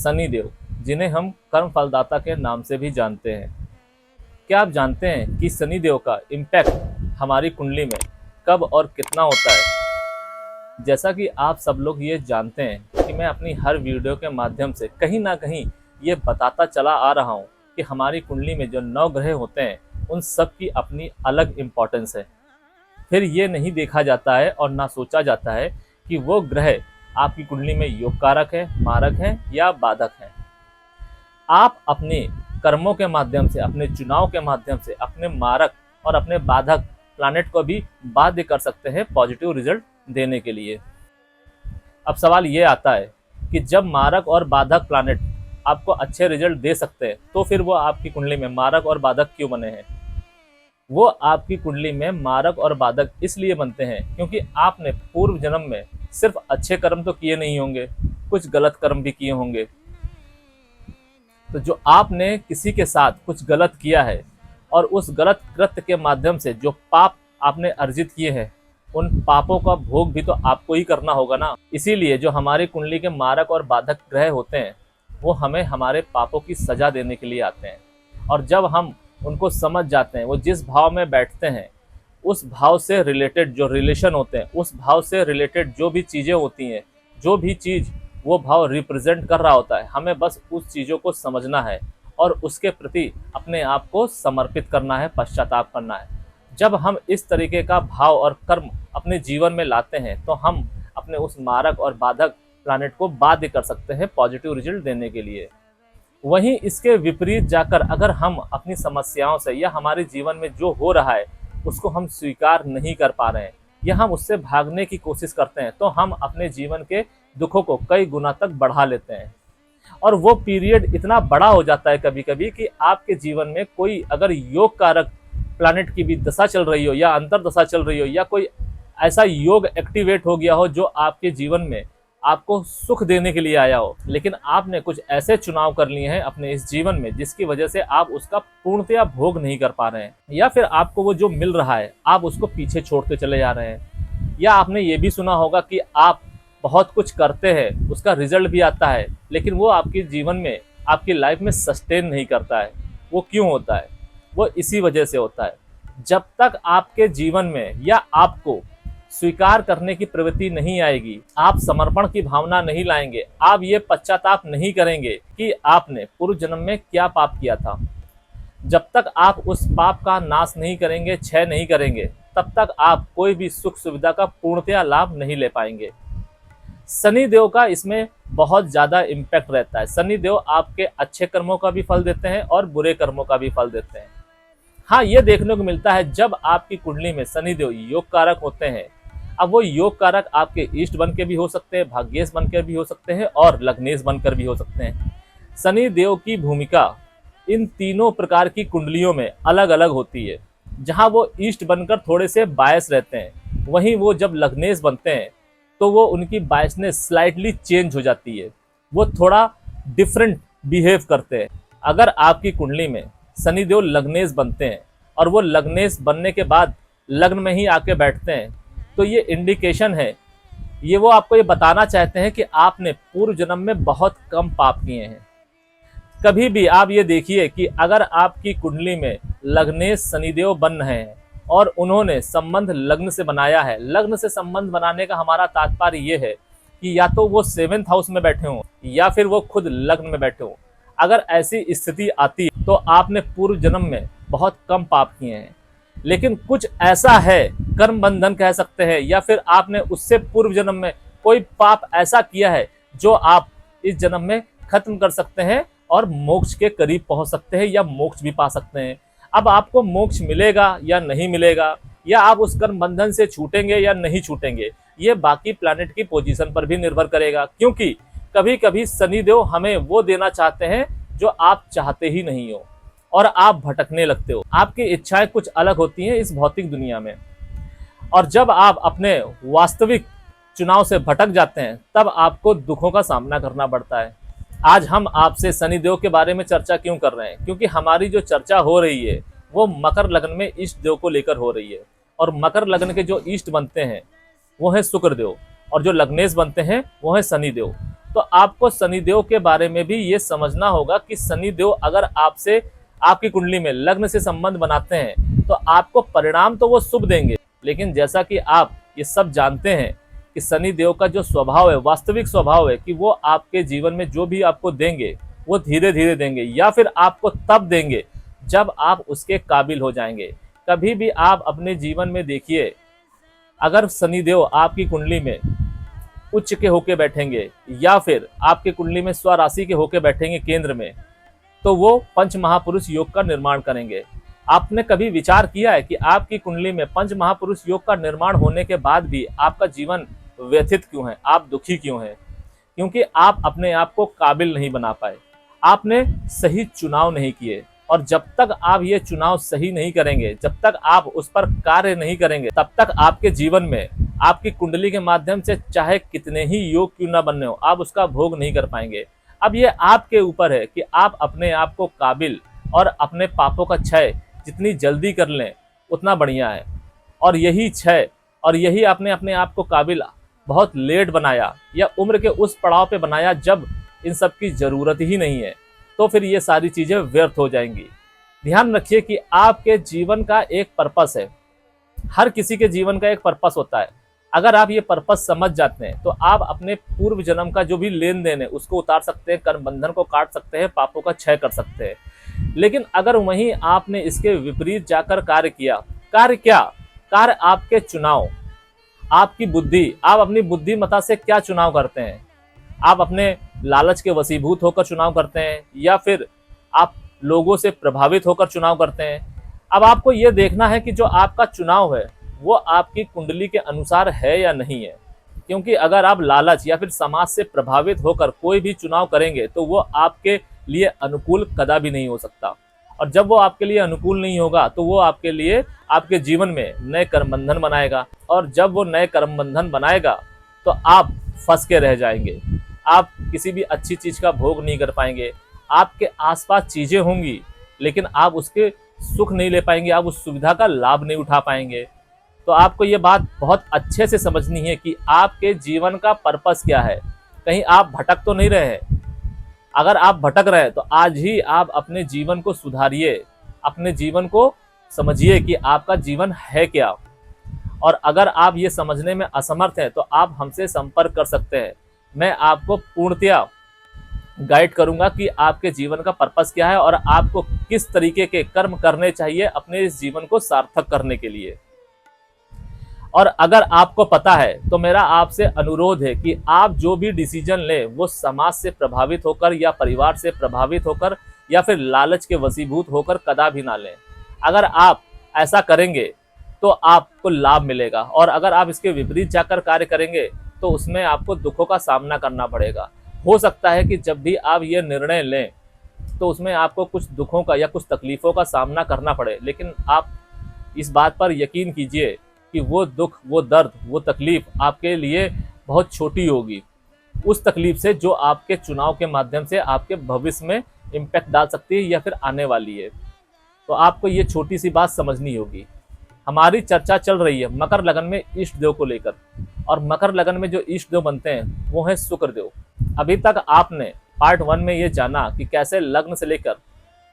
शनिदेव, जिन्हें हम कर्म फलदाता के नाम से भी जानते हैं। क्या आप जानते हैं कि शनिदेव का इम्पैक्ट हमारी कुंडली में कब और कितना होता है? जैसा कि आप सब लोग ये जानते हैं कि मैं अपनी हर वीडियो के माध्यम से कहीं ना कहीं ये बताता चला आ रहा हूँ कि हमारी कुंडली में जो 9 ग्रह होते हैं उन सब की अपनी अलग इम्पोर्टेंस है। फिर ये नहीं देखा जाता है और ना सोचा जाता है कि वो ग्रह आपकी कुंडली में योग कारक है, मारक है या बाधक है। आप अपने कर्मों के माध्यम से, अपने चुनाव के माध्यम से अपने मारक और अपने बाधक प्लैनेट को भी बाध्य कर सकते हैं पॉजिटिव रिजल्ट देने के लिए। अब सवाल ये आता है कि जब मारक और बाधक प्लैनेट आपको अच्छे रिजल्ट दे सकते हैं तो फिर वो आपकी कुंडली में मारक और बाधक क्यों बने हैं? वो आपकी कुंडली में मारक और बाधक इसलिए बनते हैं क्योंकि आपने पूर्व जन्म में सिर्फ अच्छे कर्म तो किए नहीं होंगे, कुछ गलत कर्म भी किए होंगे। तो जो आपने किसी के साथ कुछ गलत किया है और उस गलत कृत्य के माध्यम से जो पाप आपने अर्जित किए हैं, उन पापों का भोग भी तो आपको ही करना होगा ना। इसीलिए जो हमारी कुंडली के मारक और बाधक ग्रह होते हैं वो हमें हमारे पापों की सजा देने के लिए आते हैं। और जब हम उनको समझ जाते हैं, वो जिस भाव में बैठते हैं उस भाव से रिलेटेड जो रिलेशन होते हैं, उस भाव से रिलेटेड जो भी चीज़ें होती हैं, जो भी चीज़ वो भाव रिप्रेजेंट कर रहा होता है, हमें बस उस चीज़ों को समझना है और उसके प्रति अपने आप को समर्पित करना है, पश्चाताप करना है। जब हम इस तरीके का भाव और कर्म अपने जीवन में लाते हैं तो हम अपने उस मारक और बाधक प्लैनेट को बाध्य कर सकते हैं पॉजिटिव रिजल्ट देने के लिए। वहीं इसके विपरीत जाकर अगर हम अपनी समस्याओं से या हमारे जीवन में जो हो रहा है उसको हम स्वीकार नहीं कर पा रहे हैं या हम उससे भागने की कोशिश करते हैं तो हम अपने जीवन के दुखों को कई गुना तक बढ़ा लेते हैं। और वो पीरियड इतना बड़ा हो जाता है कभी कभी कि आपके जीवन में कोई अगर योग कारक प्लैनेट की भी दशा चल रही हो या अंतरदशा चल रही हो या कोई ऐसा योग एक्टिवेट हो गया हो जो आपके जीवन में आपको सुख देने के लिए आया हो, लेकिन आपने कुछ ऐसे चुनाव कर लिए हैं अपने इस जीवन में जिसकी वजह से आप उसका पूर्णतया भोग नहीं कर पा रहे हैं, या फिर आपको वो जो मिल रहा है आप उसको पीछे छोड़ते चले जा रहे हैं। या आपने ये भी सुना होगा कि आप बहुत कुछ करते हैं, उसका रिजल्ट भी आता है, लेकिन वो आपके जीवन में, आपकी लाइफ में सस्टेन नहीं करता है। वो क्यों होता है? वो इसी वजह से होता है, जब तक आपके जीवन में या आपको स्वीकार करने की प्रवृत्ति नहीं आएगी, आप समर्पण की भावना नहीं लाएंगे, आप ये पश्चाताप नहीं करेंगे कि आपने पूर्व जन्म में क्या पाप किया था, जब तक आप उस पाप का नाश नहीं करेंगे, क्षय नहीं करेंगे, तब तक आप कोई भी सुख सुविधा का पूर्णतया लाभ नहीं ले पाएंगे। शनिदेव का इसमें बहुत ज़्यादा इम्पैक्ट रहता है। शनिदेव आपके अच्छे कर्मों का भी फल देते हैं और बुरे कर्मों का भी फल देते हैं। हाँ, ये देखने को मिलता है जब आपकी कुंडली में शनिदेव योग कारक होते हैं। अब वो योग कारक आपके इष्ट बन के भी हो सकते हैं, भाग्येश बनकर भी हो सकते हैं और लग्नेश बनकर भी हो सकते हैं। शनिदेव की भूमिका इन तीनों प्रकार की कुंडलियों में अलग अलग होती है। जहाँ वो इष्ट बनकर थोड़े से बायस रहते हैं, वहीं वो जब लग्नेश बनते हैं तो वो उनकी बायसनेस स्लाइटली चेंज हो जाती है, वो थोड़ा डिफरेंट बिहेव करते हैं। अगर आपकी कुंडली में शनिदेव लग्नेश बनते हैं और वो लग्नेश बनने के बाद लग्न में ही आके बैठते हैं तो ये इंडिकेशन है, ये वो आपको ये बताना चाहते हैं कि आपने पूर्व जन्म में बहुत कम पाप किए हैं। कभी भी आप ये देखिए कि अगर आपकी कुंडली में लग्नेश शनिदेव बन रहे हैं और उन्होंने संबंध लग्न से बनाया है, लग्न से संबंध बनाने का हमारा तात्पर्य ये है कि या तो वो 7th हाउस में बैठे हों या फिर वो खुद लग्न में बैठे हों। अगर ऐसी स्थिति आती तो आपने पूर्व जन्म में बहुत कम पाप किए हैं। लेकिन कुछ ऐसा है, कर्म बंधन कह सकते हैं, या फिर आपने उससे पूर्व जन्म में कोई पाप ऐसा किया है जो आप इस जन्म में खत्म कर सकते हैं और मोक्ष के करीब पहुंच सकते हैं या मोक्ष भी पा सकते हैं। अब आपको मोक्ष मिलेगा या नहीं मिलेगा, या आप उस कर्म बंधन से छूटेंगे या नहीं छूटेंगे, ये बाकी प्लैनेट की पोजीशन पर भी निर्भर करेगा। क्योंकि कभी कभी शनिदेव हमें वो देना चाहते हैं जो आप चाहते ही नहीं हो और आप भटकने लगते हो। आपकी इच्छाएं कुछ अलग होती हैं इस भौतिक दुनिया में, और जब आप अपने वास्तविक चुनाव से भटक जाते हैं तब आपको दुखों का सामना करना पड़ता है। आज हम आपसे शनिदेव के बारे में चर्चा क्यों कर रहे हैं? क्योंकि हमारी जो चर्चा हो रही है वो मकर लग्न में इष्ट देव को लेकर हो रही है, और मकर लग्न के जो इष्ट बनते हैं वो है शुक्र देव और जो लग्नेश बनते हैं वो है शनिदेव। तो आपको शनिदेव के बारे में भी ये समझना होगा कि शनिदेव अगर आपसे आपकी कुंडली में लग्न से संबंध बनाते हैं तो आपको परिणाम तो वो शुभ देंगे, लेकिन जैसा कि आप ये सब जानते हैं कि शनिदेव का जो स्वभाव है, वास्तविक स्वभाव है कि वो आपके जीवन में जो भी आपको देंगे वो धीरे धीरे देंगे, या फिर आपको तब देंगे जब आप उसके काबिल हो जाएंगे। कभी भी आप अपने जीवन में देखिए, अगर शनिदेव आपकी कुंडली में उच्च के होके बैठेंगे या फिर आपके कुंडली में स्वराशि के होके बैठेंगे केंद्र में, तो वो पंच महापुरुष योग का निर्माण करेंगे। आपने कभी विचार किया है कि आपकी कुंडली में पंच महापुरुष योग का निर्माण होने के बाद भी आपका जीवन व्यथित क्यों है, आप दुखी क्यों हैं? क्योंकि आप अपने आप को काबिल नहीं बना पाए, आपने सही चुनाव नहीं किए। और जब तक आप ये चुनाव सही नहीं करेंगे, जब तक आप उस पर कार्य नहीं करेंगे, तब तक आपके जीवन में आपकी कुंडली के माध्यम से चाहे कितने ही योग क्यों ना बनने हो, आप उसका भोग नहीं कर पाएंगे। अब ये आपके ऊपर है कि आप अपने आप को काबिल और अपने पापों का क्षय जितनी जल्दी कर लें उतना बढ़िया है। और यही क्षय और यही आपने अपने आप को काबिल बहुत लेट बनाया या उम्र के उस पड़ाव पे बनाया जब इन सब की जरूरत ही नहीं है, तो फिर ये सारी चीजें व्यर्थ हो जाएंगी। ध्यान रखिए कि आपके जीवन का एक पर्पस है, हर किसी के जीवन का एक पर्पस होता है। अगर आप ये पर्पस समझ जाते हैं तो आप अपने पूर्व जन्म का जो भी लेन देन है उसको उतार सकते हैं, कर्म बंधन को काट सकते हैं, पापों का क्षय कर सकते हैं। लेकिन अगर वहीं आपने इसके विपरीत जाकर कार्य किया, कार्य क्या, कार्य आपके चुनाव, आपकी बुद्धि, आप अपनी बुद्धिमत्ता से क्या चुनाव करते हैं, आप अपने लालच के वशीभूत होकर चुनाव करते हैं या फिर आप लोगों से प्रभावित होकर चुनाव करते हैं। अब आपको यह देखना है कि जो आपका चुनाव है वो आपकी कुंडली के अनुसार है या नहीं है। क्योंकि अगर आप लालच या फिर समाज से प्रभावित होकर कोई भी चुनाव करेंगे तो वो आपके लिए अनुकूल कदा भी नहीं हो सकता। और जब वो आपके लिए अनुकूल नहीं होगा तो वो आपके लिए आपके जीवन में नए कर्म बंधन बनाएगा, और जब वो नए कर्म बंधन बनाएगा तो आप फंस के रह जाएंगे, आप किसी भी अच्छी चीज का भोग नहीं कर पाएंगे। आपके आसपास चीजें होंगी लेकिन आप उसके सुख नहीं ले पाएंगे, आप उस सुविधा का लाभ नहीं उठा पाएंगे। तो आपको ये बात बहुत अच्छे से समझनी है कि आपके जीवन का पर्पस क्या है, कहीं आप भटक तो नहीं रहे हैं। अगर आप भटक रहे हैं तो आज ही आप अपने जीवन को सुधारिए, अपने जीवन को समझिए कि आपका जीवन है क्या। और अगर आप ये समझने में असमर्थ हैं तो आप हमसे संपर्क कर सकते हैं, मैं आपको पूर्णतया गाइड करूंगा कि आपके जीवन का पर्पस क्या है और आपको किस तरीके के कर्म करने चाहिए अपने इस जीवन को सार्थक करने के लिए। और अगर आपको पता है तो मेरा आपसे अनुरोध है कि आप जो भी डिसीजन लें वो समाज से प्रभावित होकर या परिवार से प्रभावित होकर या फिर लालच के वशीभूत होकर कदा भी ना लें। अगर आप ऐसा करेंगे तो आपको लाभ मिलेगा, और अगर आप इसके विपरीत जाकर कार्य करेंगे तो उसमें आपको दुखों का सामना करना पड़ेगा। हो सकता है कि जब भी आप ये निर्णय लें तो उसमें आपको कुछ दुखों का या कुछ तकलीफों का सामना करना पड़े, लेकिन आप इस बात पर यकीन कीजिए कि वो दुख, वो दर्द, वो तकलीफ आपके लिए बहुत छोटी होगी उस तकलीफ से जो आपके चुनाव के माध्यम से आपके भविष्य में इम्पैक्ट डाल सकती है या फिर आने वाली है। तो आपको ये छोटी सी बात समझनी होगी। हमारी चर्चा चल रही है मकर लगन में इष्ट देव को लेकर, और मकर लगन में जो इष्ट देव बनते हैं वो है शुक्र देव। अभी तक आपने पार्ट 1 में ये जाना कि कैसे लग्न से लेकर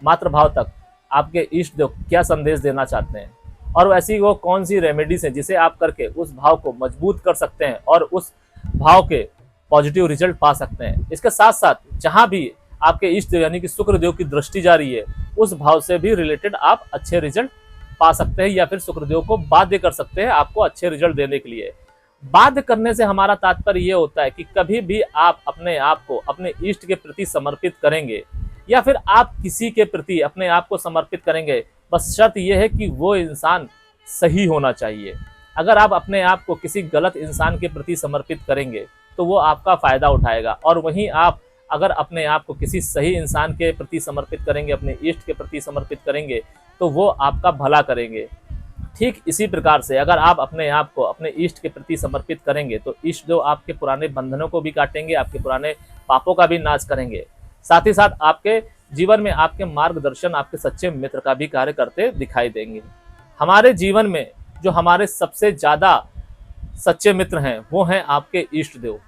मातृभाव तक आपके इष्ट देव क्या संदेश देना चाहते हैं, और वैसी वो कौन सी रेमेडीज है जिसे आप करके उस भाव को मजबूत कर सकते हैं और उस भाव के पॉजिटिव रिजल्ट पा सकते हैं। इसके साथ साथ जहां भी आपके इष्ट देव यानी कि शुक्र देव की दृष्टि जा रही है उस भाव से भी रिलेटेड आप अच्छे रिजल्ट पा सकते हैं या फिर शुक्र देव को बाध्य कर सकते हैं आपको अच्छे रिजल्ट देने के लिए। बाध्य करने से हमारा तात्पर्य ये होता है कि कभी भी आप अपने आप को अपने इष्ट के प्रति समर्पित करेंगे या फिर आप किसी के प्रति अपने आप को समर्पित करेंगे, बस शर्त यह है कि वो इंसान सही होना चाहिए। अगर आप अपने आप को किसी गलत इंसान के प्रति समर्पित करेंगे तो वो आपका फायदा उठाएगा, और वहीं आप अगर अपने आप को किसी सही इंसान के प्रति समर्पित करेंगे, अपने इष्ट के प्रति समर्पित करेंगे तो वो आपका भला करेंगे। ठीक इसी प्रकार से अगर आप अपने आप को अपने इष्ट के प्रति समर्पित करेंगे तो इष्ट देव आपके पुराने बंधनों को भी काटेंगे, आपके पुराने पापों का भी नाश करेंगे, साथ ही साथ आपके जीवन में आपके मार्गदर्शन, आपके सच्चे मित्र का भी कार्य करते दिखाई देंगे। हमारे जीवन में जो हमारे सबसे ज्यादा सच्चे मित्र हैं वो हैं आपके इष्ट देव।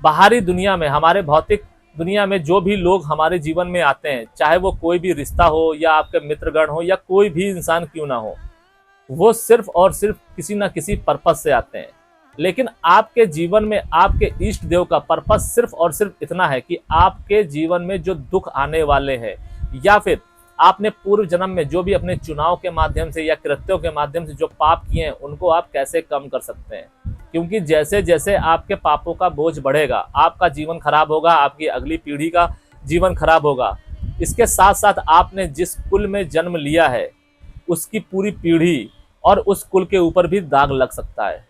बाहरी दुनिया में, हमारे भौतिक दुनिया में जो भी लोग हमारे जीवन में आते हैं, चाहे वो कोई भी रिश्ता हो या आपके मित्रगण हो या कोई भी इंसान क्यों ना हो, वो सिर्फ और सिर्फ किसी ना किसी पर्पस से आते हैं। लेकिन आपके जीवन में आपके इष्ट देव का पर्पस सिर्फ और सिर्फ इतना है कि आपके जीवन में जो दुख आने वाले हैं या फिर आपने पूर्व जन्म में जो भी अपने चुनाव के माध्यम से या कृत्यों के माध्यम से जो पाप किए हैं, उनको आप कैसे कम कर सकते हैं। क्योंकि जैसे जैसे आपके पापों का बोझ बढ़ेगा, आपका जीवन खराब होगा, आपकी अगली पीढ़ी का जीवन खराब होगा। इसके साथ साथ आपने जिस कुल में जन्म लिया है, उसकी पूरी पीढ़ी और उस कुल के ऊपर भी दाग लग सकता है।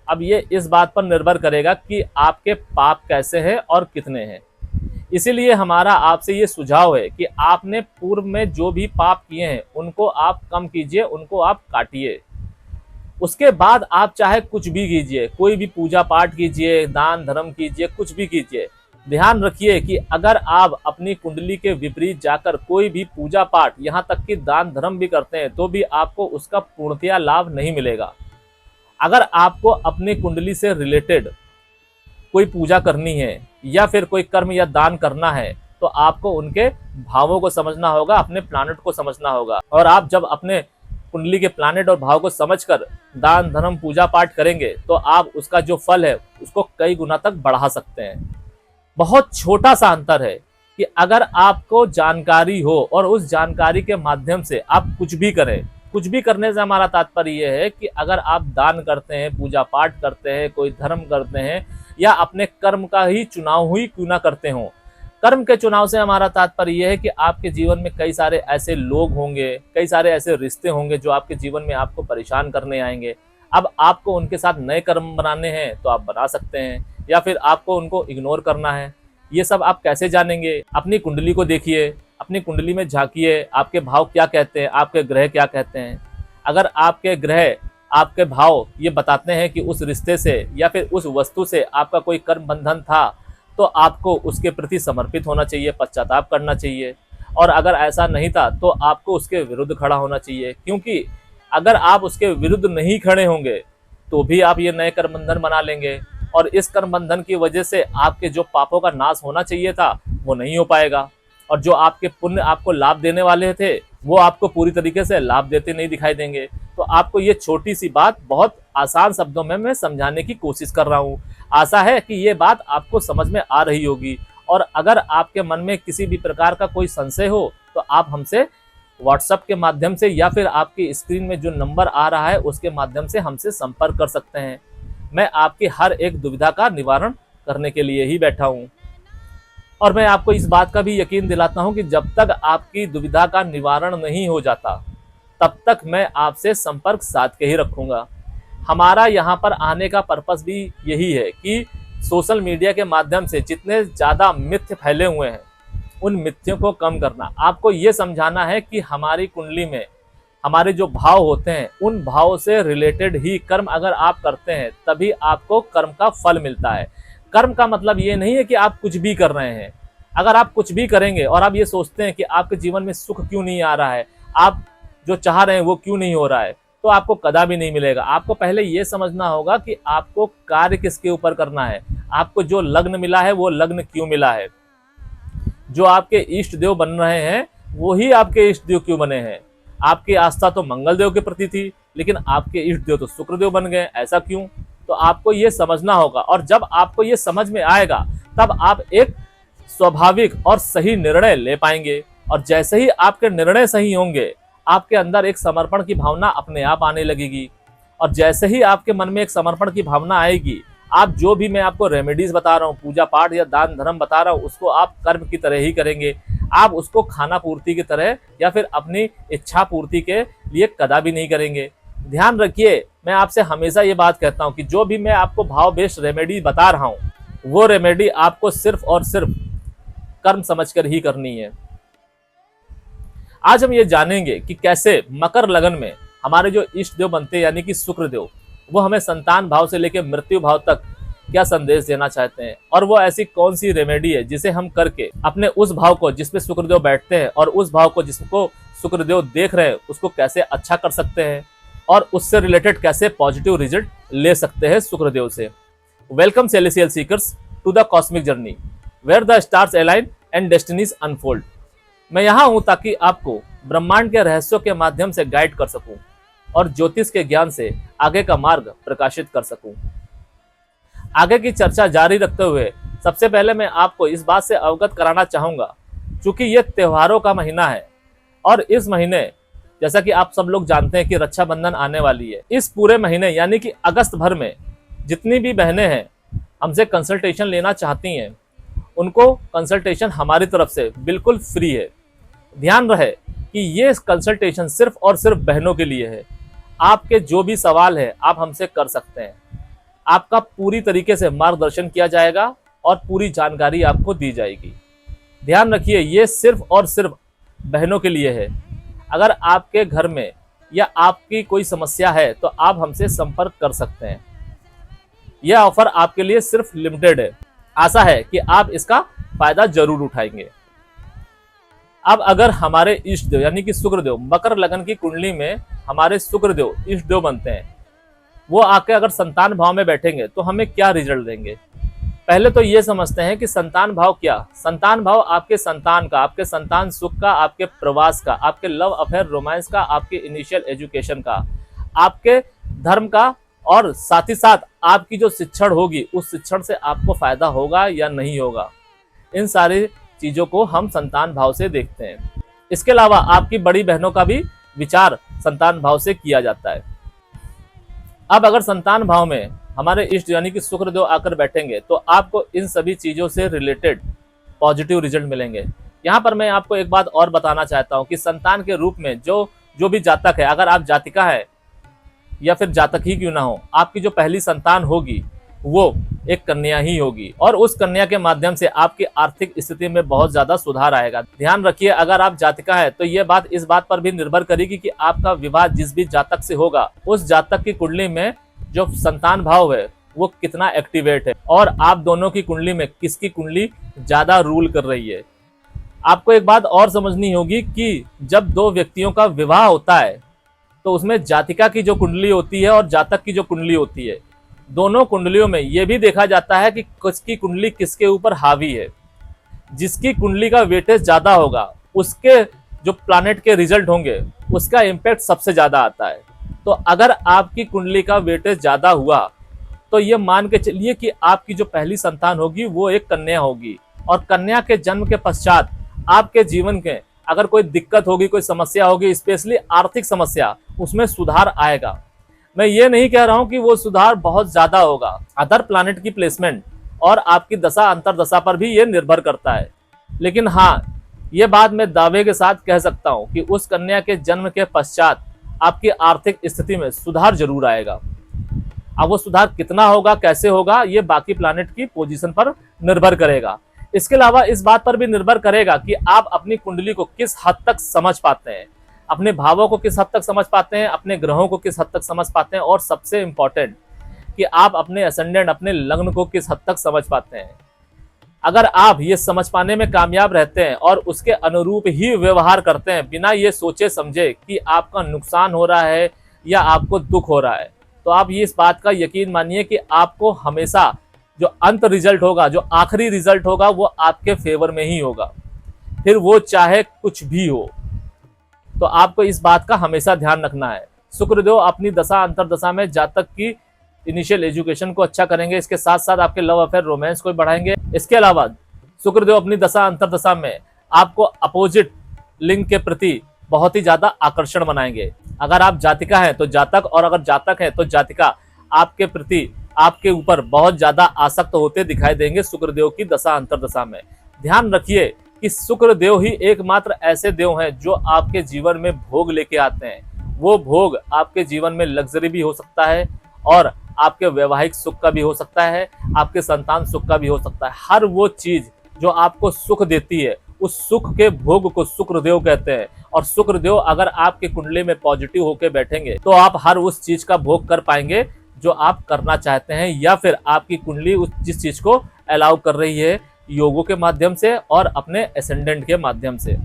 अब ये इस बात पर निर्भर करेगा कि आपके पाप कैसे हैं और कितने हैं। इसीलिए हमारा आपसे ये सुझाव है कि आपने पूर्व में जो भी पाप किए हैं, उनको आप कम कीजिए, उनको आप काटिए। उसके बाद आप चाहे कुछ भी कीजिए, कोई भी पूजा पाठ कीजिए, दान धर्म कीजिए, कुछ भी कीजिए। ध्यान रखिए कि अगर आप अपनी कुंडली के विपरीत जाकर कोई भी पूजा पाठ, यहाँ तक कि दान धर्म भी करते हैं, तो भी आपको उसका पूर्णतया लाभ नहीं मिलेगा। अगर आपको अपनी कुंडली से रिलेटेड कोई पूजा करनी है या फिर कोई कर्म या दान करना है, तो आपको उनके भावों को समझना होगा, अपने प्लानेट को समझना होगा। और आप जब अपने कुंडली के प्लानेट और भाव को समझकर दान धर्म पूजा पाठ करेंगे, तो आप उसका जो फल है उसको कई गुना तक बढ़ा सकते हैं। बहुत छोटा सा अंतर है कि अगर आपको जानकारी हो और उस जानकारी के माध्यम से आप कुछ भी करें। कुछ भी करने से हमारा तात्पर्य यह है कि अगर आप दान करते हैं, पूजा पाठ करते हैं, कोई धर्म करते हैं या अपने कर्म का ही चुनाव ही क्यों ना करते हो। कर्म के चुनाव से हमारा तात्पर्य यह है कि आपके जीवन में कई सारे ऐसे लोग होंगे, कई सारे ऐसे रिश्ते होंगे जो आपके जीवन में आपको परेशान करने आएंगे। अब आपको उनके साथ नए कर्म बनाने हैं तो आप बना सकते हैं, या फिर आपको उनको इग्नोर करना है। ये सब आप कैसे जानेंगे? अपनी कुंडली को देखिए, अपनी कुंडली में झांकिए, आपके भाव क्या कहते हैं, आपके ग्रह क्या कहते हैं। अगर आपके ग्रह, आपके भाव ये बताते हैं कि उस रिश्ते से या फिर उस वस्तु से आपका कोई कर्म बंधन था, तो आपको उसके प्रति समर्पित होना चाहिए, पश्चाताप करना चाहिए। और अगर ऐसा नहीं था तो आपको उसके विरुद्ध खड़ा होना चाहिए, क्योंकि अगर आप उसके विरुद्ध नहीं खड़े होंगे तो भी आप ये नए कर्म बंधन बना लेंगे, और इस कर्म बंधन की वजह से आपके जो पापों का नाश होना चाहिए था वो नहीं हो पाएगा, और जो आपके पुण्य आपको लाभ देने वाले थे वो आपको पूरी तरीके से लाभ देते नहीं दिखाई देंगे। तो आपको ये छोटी सी बात बहुत आसान शब्दों में मैं समझाने की कोशिश कर रहा हूँ। आशा है कि ये बात आपको समझ में आ रही होगी। और अगर आपके मन में किसी भी प्रकार का कोई संशय हो तो आप हमसे व्हाट्सएप के माध्यम से या फिर आपकी स्क्रीन में जो नंबर आ रहा है उसके माध्यम से हमसे संपर्क कर सकते हैं। मैं आपकी हर एक दुविधा का निवारण करने के लिए ही बैठा हूँ। और मैं आपको इस बात का भी यकीन दिलाता हूँ कि जब तक आपकी दुविधा का निवारण नहीं हो जाता, तब तक मैं आपसे संपर्क साध के ही रखूँगा। हमारा यहाँ पर आने का पर्पस भी यही है कि सोशल मीडिया के माध्यम से जितने ज़्यादा मिथ्य फैले हुए हैं, उन मिथ्यों को कम करना। आपको ये समझाना है कि हमारी कुंडली में हमारे जो भाव होते हैं, उन भाव से रिलेटेड ही कर्म अगर आप करते हैं तभी आपको कर्म का फल मिलता है। कर्म का मतलब ये नहीं है कि आप कुछ भी कर रहे हैं। अगर आप कुछ भी करेंगे और आप ये सोचते हैं कि आपके जीवन में सुख क्यों नहीं आ रहा है, आप जो चाह रहे हैं वो क्यों नहीं हो रहा है, तो आपको कदापि नहीं मिलेगा। आपको पहले ये समझना होगा कि आपको कार्य किसके ऊपर करना है, आपको जो लग्न मिला है वो लग्न क्यों मिला है, जो आपके इष्ट देव बन रहे हैं वो ही आपके इष्ट देव क्यों बने हैं। आपकी आस्था तो मंगल देव के प्रति थी, लेकिन आपके इष्ट देव तो शुक्र देव बन गए, ऐसा क्यों? तो आपको ये समझना होगा। और जब आपको ये समझ में आएगा तब आप एक स्वाभाविक और सही निर्णय ले पाएंगे। और जैसे ही आपके निर्णय सही होंगे, आपके अंदर एक समर्पण की भावना अपने आप आने लगेगी। और जैसे ही आपके मन में एक समर्पण की भावना आएगी, आप जो भी मैं आपको रेमेडीज बता रहा हूँ, पूजा पाठ या दान धर्म बता रहा हूँ, उसको आप कर्म की तरह ही करेंगे। आप उसको खाना पूर्ति की तरह या फिर अपनी इच्छा पूर्ति के लिए कदापि नहीं करेंगे। ध्यान रखिए, मैं आपसे हमेशा ये बात कहता हूँ कि जो भी मैं आपको भाव बेस्ड रेमेडी बता रहा हूँ, वो रेमेडी आपको सिर्फ और सिर्फ कर्म समझकर ही करनी है। आज हम ये जानेंगे कि कैसे मकर लगन में हमारे जो इष्ट देव बनते हैं, यानी कि शुक्र देव, वो हमें संतान भाव से लेकर मृत्यु भाव तक क्या संदेश देना चाहते हैं, और वो ऐसी कौन सी रेमेडी है जिसे हम करके अपने उस भाव को जिसपे शुक्रदेव बैठते हैं और उस भाव को जिसको शुक्रदेव देख रहे हैं उसको कैसे अच्छा कर सकते हैं, और उससे रिलेटेड कैसे पॉजिटिव रिजल्ट ले सकते हैं शुक्रदेव से। Welcome celestial seekers to the cosmic journey where the stars align and destinies unfold. मैं यहाँ हूँ ताकि आपको ब्रह्मांड के रहस्यों के माध्यम से गाइड कर सकूं और ज्योतिष के ज्ञान से आगे का मार्ग प्रकाशित कर सकूं। आगे की चर्चा जारी रखते हुए सबसे पहले मैं आपको इस बात से अवगत कराना चाहूंगा, क्योंकि ये त्योहारों का महीना है और इस महीने जैसा कि आप सब लोग जानते हैं कि रक्षाबंधन आने वाली है। इस पूरे महीने यानी कि अगस्त भर में जितनी भी बहनें हैं हमसे कंसल्टेशन लेना चाहती हैं, उनको कंसल्टेशन हमारी तरफ से बिल्कुल फ्री है। ध्यान रहे कि ये कंसल्टेशन सिर्फ और सिर्फ बहनों के लिए है। आपके जो भी सवाल है आप हमसे कर सकते हैं। आपका पूरी तरीके से मार्गदर्शन किया जाएगा और पूरी जानकारी आपको दी जाएगी। ध्यान रखिए, ये सिर्फ और सिर्फ बहनों के लिए है। अगर आपके घर में या आपकी कोई समस्या है तो आप हमसे संपर्क कर सकते हैं। यह ऑफर आपके लिए सिर्फ लिमिटेड है। आशा है कि आप इसका फायदा जरूर उठाएंगे। अब अगर इष्ट देव यानी कि शुक्रदेव मकर लगन की कुंडली में हमारे शुक्रदेव इष्ट देव बनते हैं, वो आके अगर संतान भाव में बैठेंगे तो हमें क्या रिजल्ट देंगे। पहले तो ये समझते हैं कि संतान भाव क्या। संतान भाव आपके संतान का, आपके संतान सुख का, आपके प्रवास का, आपके लव अफेयर रोमांस का, आपके इनिशियल एजुकेशन का, आपके धर्म का, और साथ ही साथ आपकी जो शिक्षण होगी उस शिक्षण से आपको फायदा होगा या नहीं होगा। इन सारी चीजों को हम संतान भाव से देखते हैं। इसके अलावा आपकी बड़ी बहनों का भी विचार संतान भाव से किया जाता है। अब अगर संतान भाव में हमारे इष्ट यानी कि शुक्रदेव आकर बैठेंगे तो आपको इन सभी चीजों से रिलेटेड पॉजिटिव रिजल्ट मिलेंगे। यहाँ पर मैं आपको एक बात और बताना चाहता हूँ कि संतान के रूप में जो भी जातक है, अगर आप जातिका है या फिर जातक ही क्यों ना हो, आपकी जो पहली संतान होगी वो एक कन्या ही होगी और उस कन्या के माध्यम से आपकी आर्थिक स्थिति में बहुत ज्यादा सुधार आएगा। ध्यान रखिए, अगर आप जातिका है तो ये बात इस बात पर भी निर्भर करेगी कि आपका विवाह जिस भी जातक से होगा उस जातक की कुंडली में जो संतान भाव है वो कितना एक्टिवेट है और आप दोनों की कुंडली में किसकी कुंडली ज्यादा रूल कर रही है। आपको एक बात और समझनी होगी कि जब दो व्यक्तियों का विवाह होता है तो उसमें जातिका की जो कुंडली होती है और जातक की जो कुंडली होती है, दोनों कुंडलियों में यह भी देखा जाता है कि किसकी कुंडली किसके ऊपर हावी है। जिसकी कुंडली का वेटेज ज्यादा होगा उसके जो प्लैनेट के रिजल्ट होंगे उसका इम्पैक्ट सबसे ज्यादा आता है। तो अगर आपकी कुंडली का वेटेज ज्यादा हुआ तो ये मान के चलिए कि आपकी जो पहली संतान होगी वो एक कन्या होगी और कन्या के जन्म के पश्चात आपके जीवन के अगर कोई दिक्कत होगी, कोई समस्या होगी, स्पेशली आर्थिक समस्या, उसमें सुधार आएगा। मैं ये नहीं कह रहा हूं कि वो सुधार बहुत ज्यादा होगा। अदर प्लैनेट की प्लेसमेंट और आपकी दशा अंतरदशा पर भी ये निर्भर करता है। लेकिन हाँ, ये बात मैं दावे के साथ कह सकता हूं कि उस कन्या के जन्म के पश्चात आपकी आर्थिक स्थिति में सुधार जरूर आएगा। अब वो सुधार कितना होगा, कैसे होगा, ये बाकी प्लैनेट की पोजीशन पर निर्भर करेगा। इसके अलावा इस बात पर भी निर्भर करेगा कि आप अपनी कुंडली को किस हद तक समझ पाते हैं, अपने भावों को किस हद तक समझ पाते हैं, अपने ग्रहों को किस हद तक समझ पाते हैं और सबसे इंपॉर्टेंट कि आप अपने असेंडेंट, अपने लग्न को किस हद तक समझ पाते हैं। अगर आप ये समझ पाने में कामयाब रहते हैं और उसके अनुरूप ही व्यवहार करते हैं बिना ये सोचे समझे कि आपका नुकसान हो रहा है या आपको दुख हो रहा है, तो आप ये इस बात का यकीन मानिए कि आपको हमेशा जो अंत रिजल्ट होगा, जो आखिरी रिजल्ट होगा, वो आपके फेवर में ही होगा, फिर वो चाहे कुछ भी हो। तो आपको इस बात का हमेशा ध्यान रखना है। शुक्रदेव अपनी दशा अंतरदशा में जातक की इनिशियल एजुकेशन को अच्छा करेंगे, इसके साथ साथ आपके लव अफेयर रोमांस को बढ़ाएंगे। इसके अलावा शुक्रदेव अपनी दशा अंतरदशा में आपको अपोजिट लिंग के प्रति बहुत ही ज्यादा आकर्षण बनाएंगे। अगर आप जातिका हैं तो जातक और अगर जातक हैं तो जातिका आपके प्रति, आपके ऊपर बहुत ज्यादा आसक्त होते दिखाई देंगे शुक्रदेव की दशा अंतरदशा में। ध्यान रखिए कि शुक्रदेव ही एकमात्र ऐसे देव हैं जो आपके जीवन में भोग लेके आते हैं। वो भोग आपके जीवन में लग्जरी भी हो सकता है और आपके वैवाहिक सुख का भी हो सकता है, आपके संतान सुख का भी हो सकता है। हर वो चीज जो आपको सुख देती है उस सुख के भोग को शुक्रदेव कहते हैं। और शुक्रदेव अगर आपकी कुंडली में पॉजिटिव होकर बैठेंगे तो आप हर उस चीज का भोग कर पाएंगे जो आप करना चाहते हैं, या फिर आपकी कुंडली उस जिस चीज को अलाउ कर रही है योगों के माध्यम से और अपने एसेंडेंट के माध्यम से।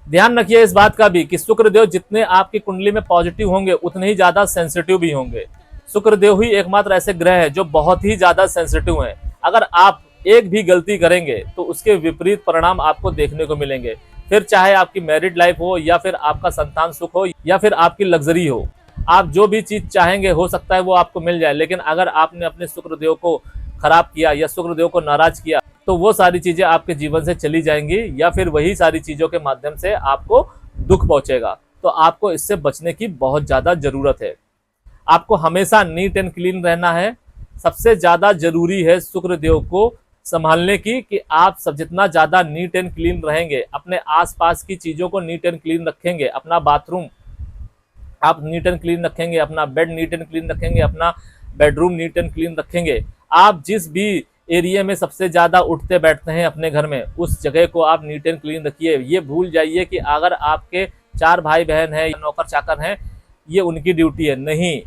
ध्यान रखिए इस बात का भी कि शुक्रदेव जितने आपकी कुंडली में पॉजिटिव होंगे उतने ही ज्यादा सेंसिटिव भी होंगे। शुक्रदेव ही एकमात्र ऐसे ग्रह है जो बहुत ही ज्यादा सेंसिटिव हैं। अगर आप एक भी गलती करेंगे तो उसके विपरीत परिणाम आपको देखने को मिलेंगे। फिर चाहे आपकी मैरिड लाइफ हो, या फिर आपका संतान सुख हो, या फिर आपकी लग्जरी हो, आप जो भी चीज चाहेंगे हो सकता है वो आपको मिल जाए। लेकिन अगर आपने अपने शुक्रदेव को खराब किया या शुक्रदेव को नाराज किया तो वो सारी चीजें आपके जीवन से चली जाएंगी, या फिर वही सारी चीजों के माध्यम से आपको दुख पहुंचेगा। तो आपको इससे बचने की बहुत ज्यादा जरूरत है। आपको हमेशा नीट एंड क्लीन रहना है। सबसे ज्यादा जरूरी है शुक्रदेव को संभालने की, कि आप सब जितना ज्यादा नीट एंड क्लीन रहेंगे, अपने आसपास की चीजों को नीट एंड क्लीन रखेंगे, अपना बाथरूम आप नीट एंड क्लीन रखेंगे, अपना बेड नीट एंड क्लीन रखेंगे, अपना बेडरूम नीट एंड क्लीन रखेंगे, आप जिस भी एरिया में सबसे ज्यादा उठते बैठते हैं अपने घर में, उस जगह को आप नीट एंड क्लीन रखिए। ये भूल जाइए कि अगर आपके 4 भाई बहन हैं या नौकर चाकर हैं, ये उनकी ड्यूटी है, नहीं।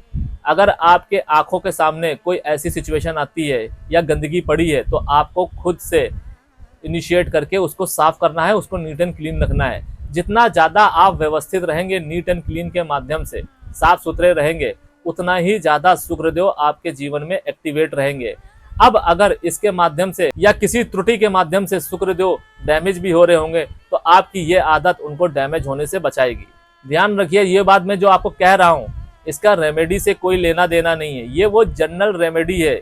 अगर आपके आंखों के सामने कोई ऐसी सिचुएशन आती है या गंदगी पड़ी है, तो आपको खुद से इनिशिएट करके उसको साफ करना है, उसको नीट एंड क्लीन रखना है। जितना ज्यादा आप व्यवस्थित रहेंगे, नीट एंड क्लीन के माध्यम से साफ सुथरे रहेंगे, उतना ही ज्यादा शुक्रदेव आपके जीवन में एक्टिवेट रहेंगे। अब अगर इसके माध्यम से या किसी त्रुटि के माध्यम से शुक्रदेव डैमेज भी हो रहे होंगे, तो आपकी ये आदत उनको डैमेज होने से बचाएगी। ध्यान रखिए, ये बात मैं जो आपको कह रहा हूं, इसका रेमेडी से कोई लेना देना नहीं है। ये वो जनरल रेमेडी है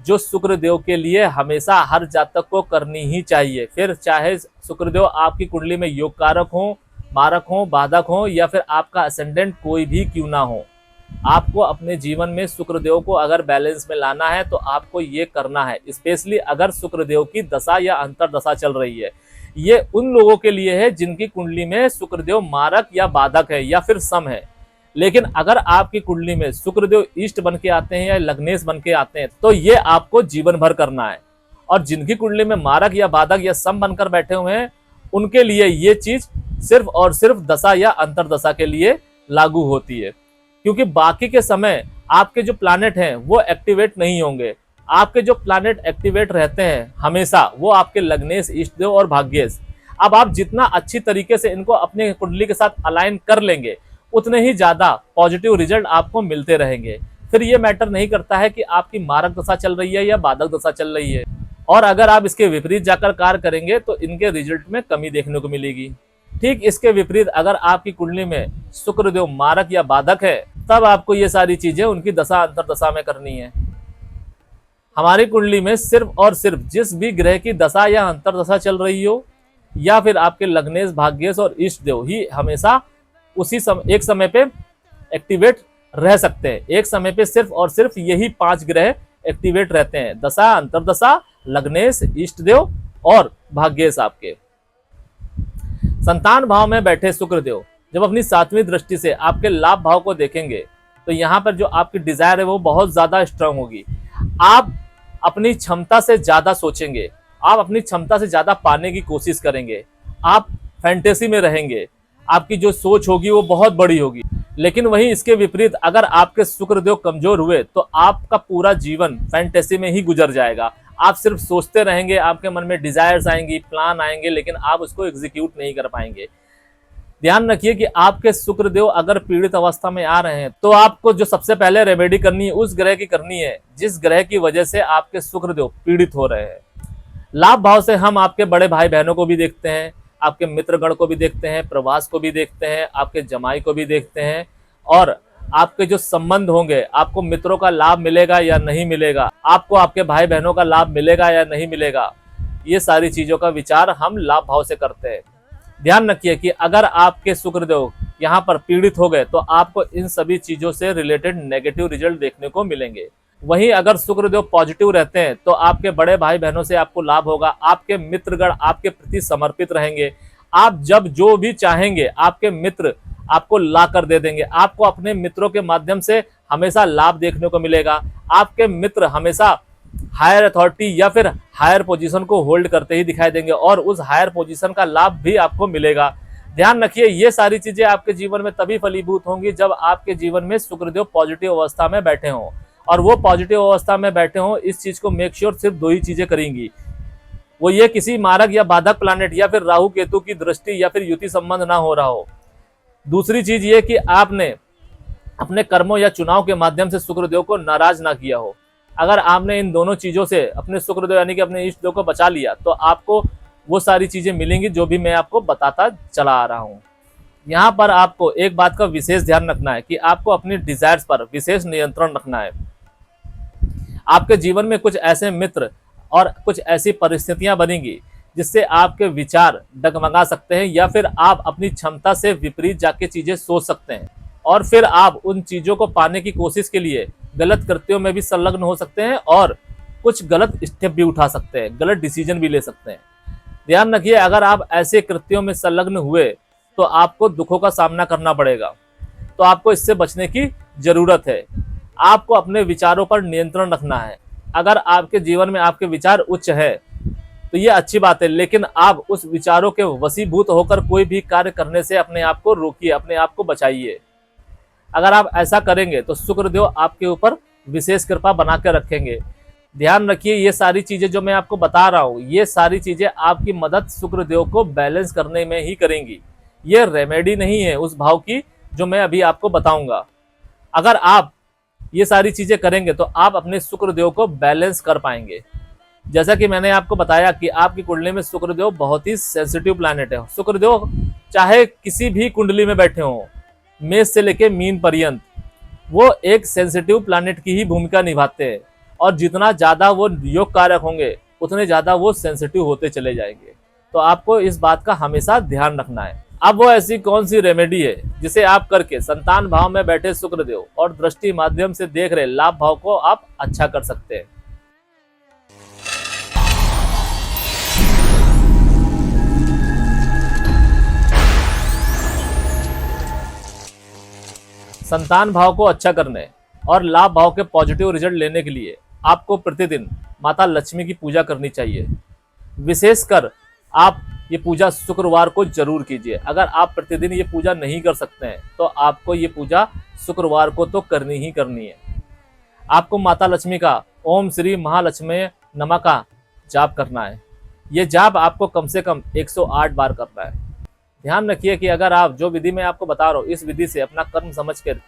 जो शुक्रदेव के लिए हमेशा हर जातक को करनी ही चाहिए। फिर चाहे शुक्रदेव आपकी कुंडली में योग कारक हो, मारक हो, बाधक हो, या फिर आपका असेंडेंट कोई भी क्यों ना हो, आपको अपने जीवन में शुक्रदेव को अगर बैलेंस में लाना है तो आपको ये करना है। स्पेशली अगर शुक्रदेव की दशा या अंतर दशा चल रही है, ये उन लोगों के लिए है जिनकी कुंडली में शुक्रदेव मारक या बाधक है या फिर सम है। लेकिन अगर आपकी कुंडली में शुक्रदेव ईष्ट बन के आते हैं या लग्नेश बन के आते हैं, तो ये आपको जीवन भर करना है। और जिनकी कुंडली में मारक या बाधक या सम बनकर बैठे हुए हैं, उनके लिए ये चीज सिर्फ और सिर्फ दशा या अंतर दशा के लिए लागू होती है, क्योंकि बाकी के समय आपके जो प्लैनेट हैं वो एक्टिवेट नहीं होंगे। आपके जो प्लैनेट एक्टिवेट रहते हैं हमेशा, वो आपके लग्नेश, इष्टदेव और भाग्येश। अब आप जितना अच्छी तरीके से इनको अपने कुंडली के साथ अलाइन कर लेंगे, उतने ही ज्यादा पॉजिटिव रिजल्ट आपको मिलते रहेंगे। फिर ये मैटर नहीं करता है कि आपकी मारक दशा चल रही है या बाधक दशा चल रही है। और अगर आप इसके विपरीत जाकर कार्य करेंगे तो इनके रिजल्ट में कमी देखने को मिलेगी। ठीक इसके विपरीत अगर आपकी कुंडली में शुक्रदेव मारक या बाधक है, तब आपको ये सारी चीजें उनकी दशा अंतर दशा में करनी है। हमारी कुंडली में सिर्फ और सिर्फ जिस भी ग्रह की दशा या अंतर दशा चल रही हो, या फिर आपके लग्नेश, भाग्येश और इष्ट देव ही हमेशा उसी एक समय पे एक्टिवेट रह सकते हैं। एक समय पे सिर्फ और सिर्फ यही 5 ग्रह एक्टिवेट रहते हैं, दशा, अंतरदशा, लग्नेश, इष्ट देव और भाग्येश। आपके संतान भाव में बैठे शुक्रदेव जब अपनी 7वीं दृष्टि से आपके लाभ भाव को देखेंगे, तो यहाँ पर जो आपकी डिजायर है वो बहुत ज्यादा स्ट्रांग होगी। आप अपनी क्षमता से ज्यादा सोचेंगे, आप अपनी क्षमता से ज्यादा पाने की कोशिश करेंगे, आप फैंटेसी में रहेंगे, आपकी जो सोच होगी वो बहुत बड़ी होगी। लेकिन वहीं इसके विपरीत अगर आपके शुक्रदेव कमजोर हुए, तो आपका पूरा जीवन फैंटेसी में ही गुजर जाएगा। आप सिर्फ सोचते रहेंगे, आपके मन में डिजायर्स आएंगी, प्लान आएंगे, लेकिन आप उसको एग्जीक्यूट नहीं कर पाएंगे। ध्यान रखिए कि आपके शुक्रदेव अगर पीड़ित अवस्था में आ रहे हैं, तो आपको जो सबसे पहले रेमेडी करनी है उस ग्रह की करनी है जिस ग्रह की वजह से आपके शुक्रदेव पीड़ित हो रहे हैं। लाभ भाव से हम आपके बड़े भाई बहनों को भी देखते हैं, आपके मित्रगण को भी देखते हैं, प्रवास को भी देखते हैं, आपके जमाई को भी देखते हैं, और आपके जो संबंध होंगे, आपको मित्रों का लाभ मिलेगा या नहीं मिलेगा, आपको आपके भाई बहनों का लाभ मिलेगा या नहीं मिलेगा, ये सारी चीजों का विचार हम लाभ भाव से करते हैं। ध्यान रखिए कि अगर आपके शुक्रदेव यहाँ पर पीड़ित हो गए, तो आपको इन सभी चीजों से रिलेटेड नेगेटिव रिजल्ट देखने को मिलेंगे। वहीं अगर शुक्रदेव पॉजिटिव रहते हैं, तो आपके बड़े भाई बहनों से आपको लाभ होगा, आपके मित्रगण आपके प्रति समर्पित रहेंगे, आप जब जो भी चाहेंगे आपके मित्र आपको ला कर दे देंगे, आपको अपने मित्रों के माध्यम से हमेशा लाभ देखने को मिलेगा। आपके मित्र हमेशा हायर अथॉरिटी या फिर हायर पोजीशन को होल्ड करते ही दिखाई देंगे, और उस हायर पोजीशन का लाभ भी आपको मिलेगा। ध्यान रखिए, ये सारी चीजें आपके जीवन में तभी फलीभूत होंगी जब आपके जीवन में शुक्रदेव पॉजिटिव अवस्था में बैठे हों, और वो पॉजिटिव अवस्था में बैठे हों। इस चीज को मेक श्योर सिर्फ 2 ही चीजें करेंगी, वो ये किसी मारक या बाधक प्लैनेट या फिर राहु केतु की दृष्टि या फिर युति संबंध ना हो रहा हो। दूसरी चीज ये कि आपने अपने कर्मों या चुनाव के माध्यम से शुक्रदेव को नाराज ना किया हो। अगर आपने इन दोनों चीज़ों से अपने शुक्रदेव यानी कि अपने इष्ट देव को बचा लिया तो आपको वो सारी चीज़ें मिलेंगी जो भी मैं आपको बताता चला आ रहा हूँ। यहाँ पर आपको एक बात का विशेष ध्यान रखना है कि आपको अपनी डिजायर्स पर विशेष नियंत्रण रखना है। आपके जीवन में कुछ ऐसे मित्र और कुछ ऐसी परिस्थितियां बनेंगी जिससे आपके विचार डगमगा सकते हैं या फिर आप अपनी क्षमता से विपरीत जाके चीजें सोच सकते हैं और फिर आप उन चीजों को पाने की कोशिश के लिए गलत कृत्यों में भी संलग्न हो सकते हैं और कुछ गलत स्टेप भी उठा सकते हैं, गलत डिसीजन भी ले सकते हैं। ध्यान रखिए, अगर आप ऐसे कृत्यों में संलग्न हुए तो आपको दुखों का सामना करना पड़ेगा, तो आपको इससे बचने की जरूरत है। आपको अपने विचारों पर नियंत्रण रखना है। अगर आपके जीवन में आपके विचार उच्च है तो ये अच्छी बात है, लेकिन आप उस विचारों के वशीभूत होकर कोई भी कार्य करने से अपने आप को रोकिए, अपने आप को बचाइए। अगर आप ऐसा करेंगे तो शुक्रदेव आपके ऊपर विशेष कृपा बना कर रखेंगे। ध्यान रखिए, ये सारी चीजें जो मैं आपको बता रहा हूँ, ये सारी चीजें आपकी मदद शुक्रदेव को बैलेंस करने में ही करेंगी। ये रेमेडी नहीं है उस भाव की जो मैं अभी आपको बताऊंगा। अगर आप ये सारी चीजें करेंगे तो आप अपने शुक्रदेव को बैलेंस कर पाएंगे। जैसा कि मैंने आपको बताया कि आपकी कुंडली में शुक्रदेव बहुत ही सेंसिटिव प्लैनेट है। शुक्रदेव चाहे किसी भी कुंडली में बैठे हों, मेष से लेके मीन पर्यंत, वो एक सेंसिटिव प्लैनेट की ही भूमिका निभाते हैं और जितना ज्यादा वो योग कारक होंगे उतने ज्यादा वो सेंसिटिव होते चले जाएंगे। तो आपको इस बात का हमेशा ध्यान रखना है। अब वो ऐसी कौन सी रेमेडी है जिसे आप करके संतान भाव में बैठे शुक्रदेव और दृष्टि माध्यम से देख रहे लाभ भाव को आप अच्छा कर सकते हैं। संतान भाव को अच्छा करने और लाभ भाव के पॉजिटिव रिजल्ट लेने के लिए आपको प्रतिदिन माता लक्ष्मी की पूजा करनी चाहिए। विशेषकर आप ये पूजा शुक्रवार को जरूर कीजिए। अगर आप प्रतिदिन ये पूजा नहीं कर सकते हैं तो आपको ये पूजा शुक्रवार को तो करनी ही करनी है। आपको माता लक्ष्मी का ओम श्री महालक्ष्मी नमः का जाप करना है। ये जाप आपको कम से कम 108 बार करना है। ध्यान रखिए कि अगर आप जो विधि मैं आपको बता रहा हूँ इस विधि से अपना कर्म समझ कर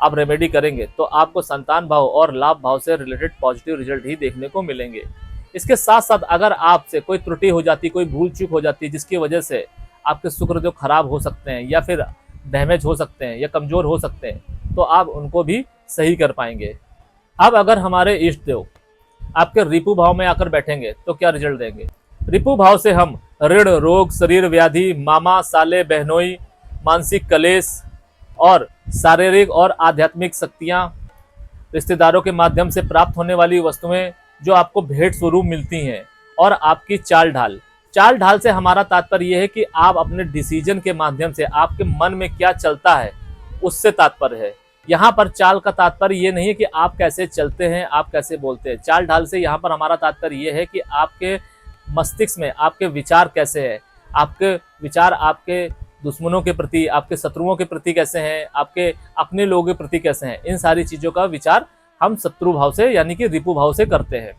आप रेमेडी करेंगे तो आपको संतान भाव और लाभ भाव से रिलेटेड पॉजिटिव रिजल्ट ही देखने को मिलेंगे। इसके साथ साथ अगर आपसे कोई त्रुटि हो जाती, कोई भूल चूक हो जाती है जिसकी वजह से आपके शुक्रदेव खराब हो सकते हैं या फिर डैमेज हो सकते हैं या कमजोर हो सकते हैं, तो आप उनको भी सही कर पाएंगे। अब अगर हमारे इष्ट देव आपके रिपु भाव में आकर बैठेंगे तो क्या रिजल्ट देंगे? रिपु भाव से हम ऋण, रोग, शरीर व्याधि, मामा, साले, बहनोई, मानसिक कलेश और शारीरिक और आध्यात्मिक शक्तियां, रिश्तेदारों के माध्यम से प्राप्त होने वाली वस्तुएं जो आपको भेंट स्वरूप मिलती हैं और आपकी चाल ढाल से हमारा तात्पर्य यह है कि आप अपने डिसीजन के माध्यम से आपके मन में क्या चलता है उससे तात्पर्य है। यहाँ पर चाल का तात्पर्य ये नहीं है कि आप कैसे चलते हैं, आप कैसे बोलते हैं। चाल ढाल से यहाँ पर हमारा तात्पर्य ये है कि आपके मस्तिष्क में आपके विचार कैसे हैं, आपके विचार आपके दुश्मनों के प्रति, आपके शत्रुओं के प्रति कैसे हैं, आपके अपने लोगों के प्रति कैसे हैं। इन सारी चीज़ों का विचार हम शत्रु भाव से यानी कि रिपु भाव से करते हैं।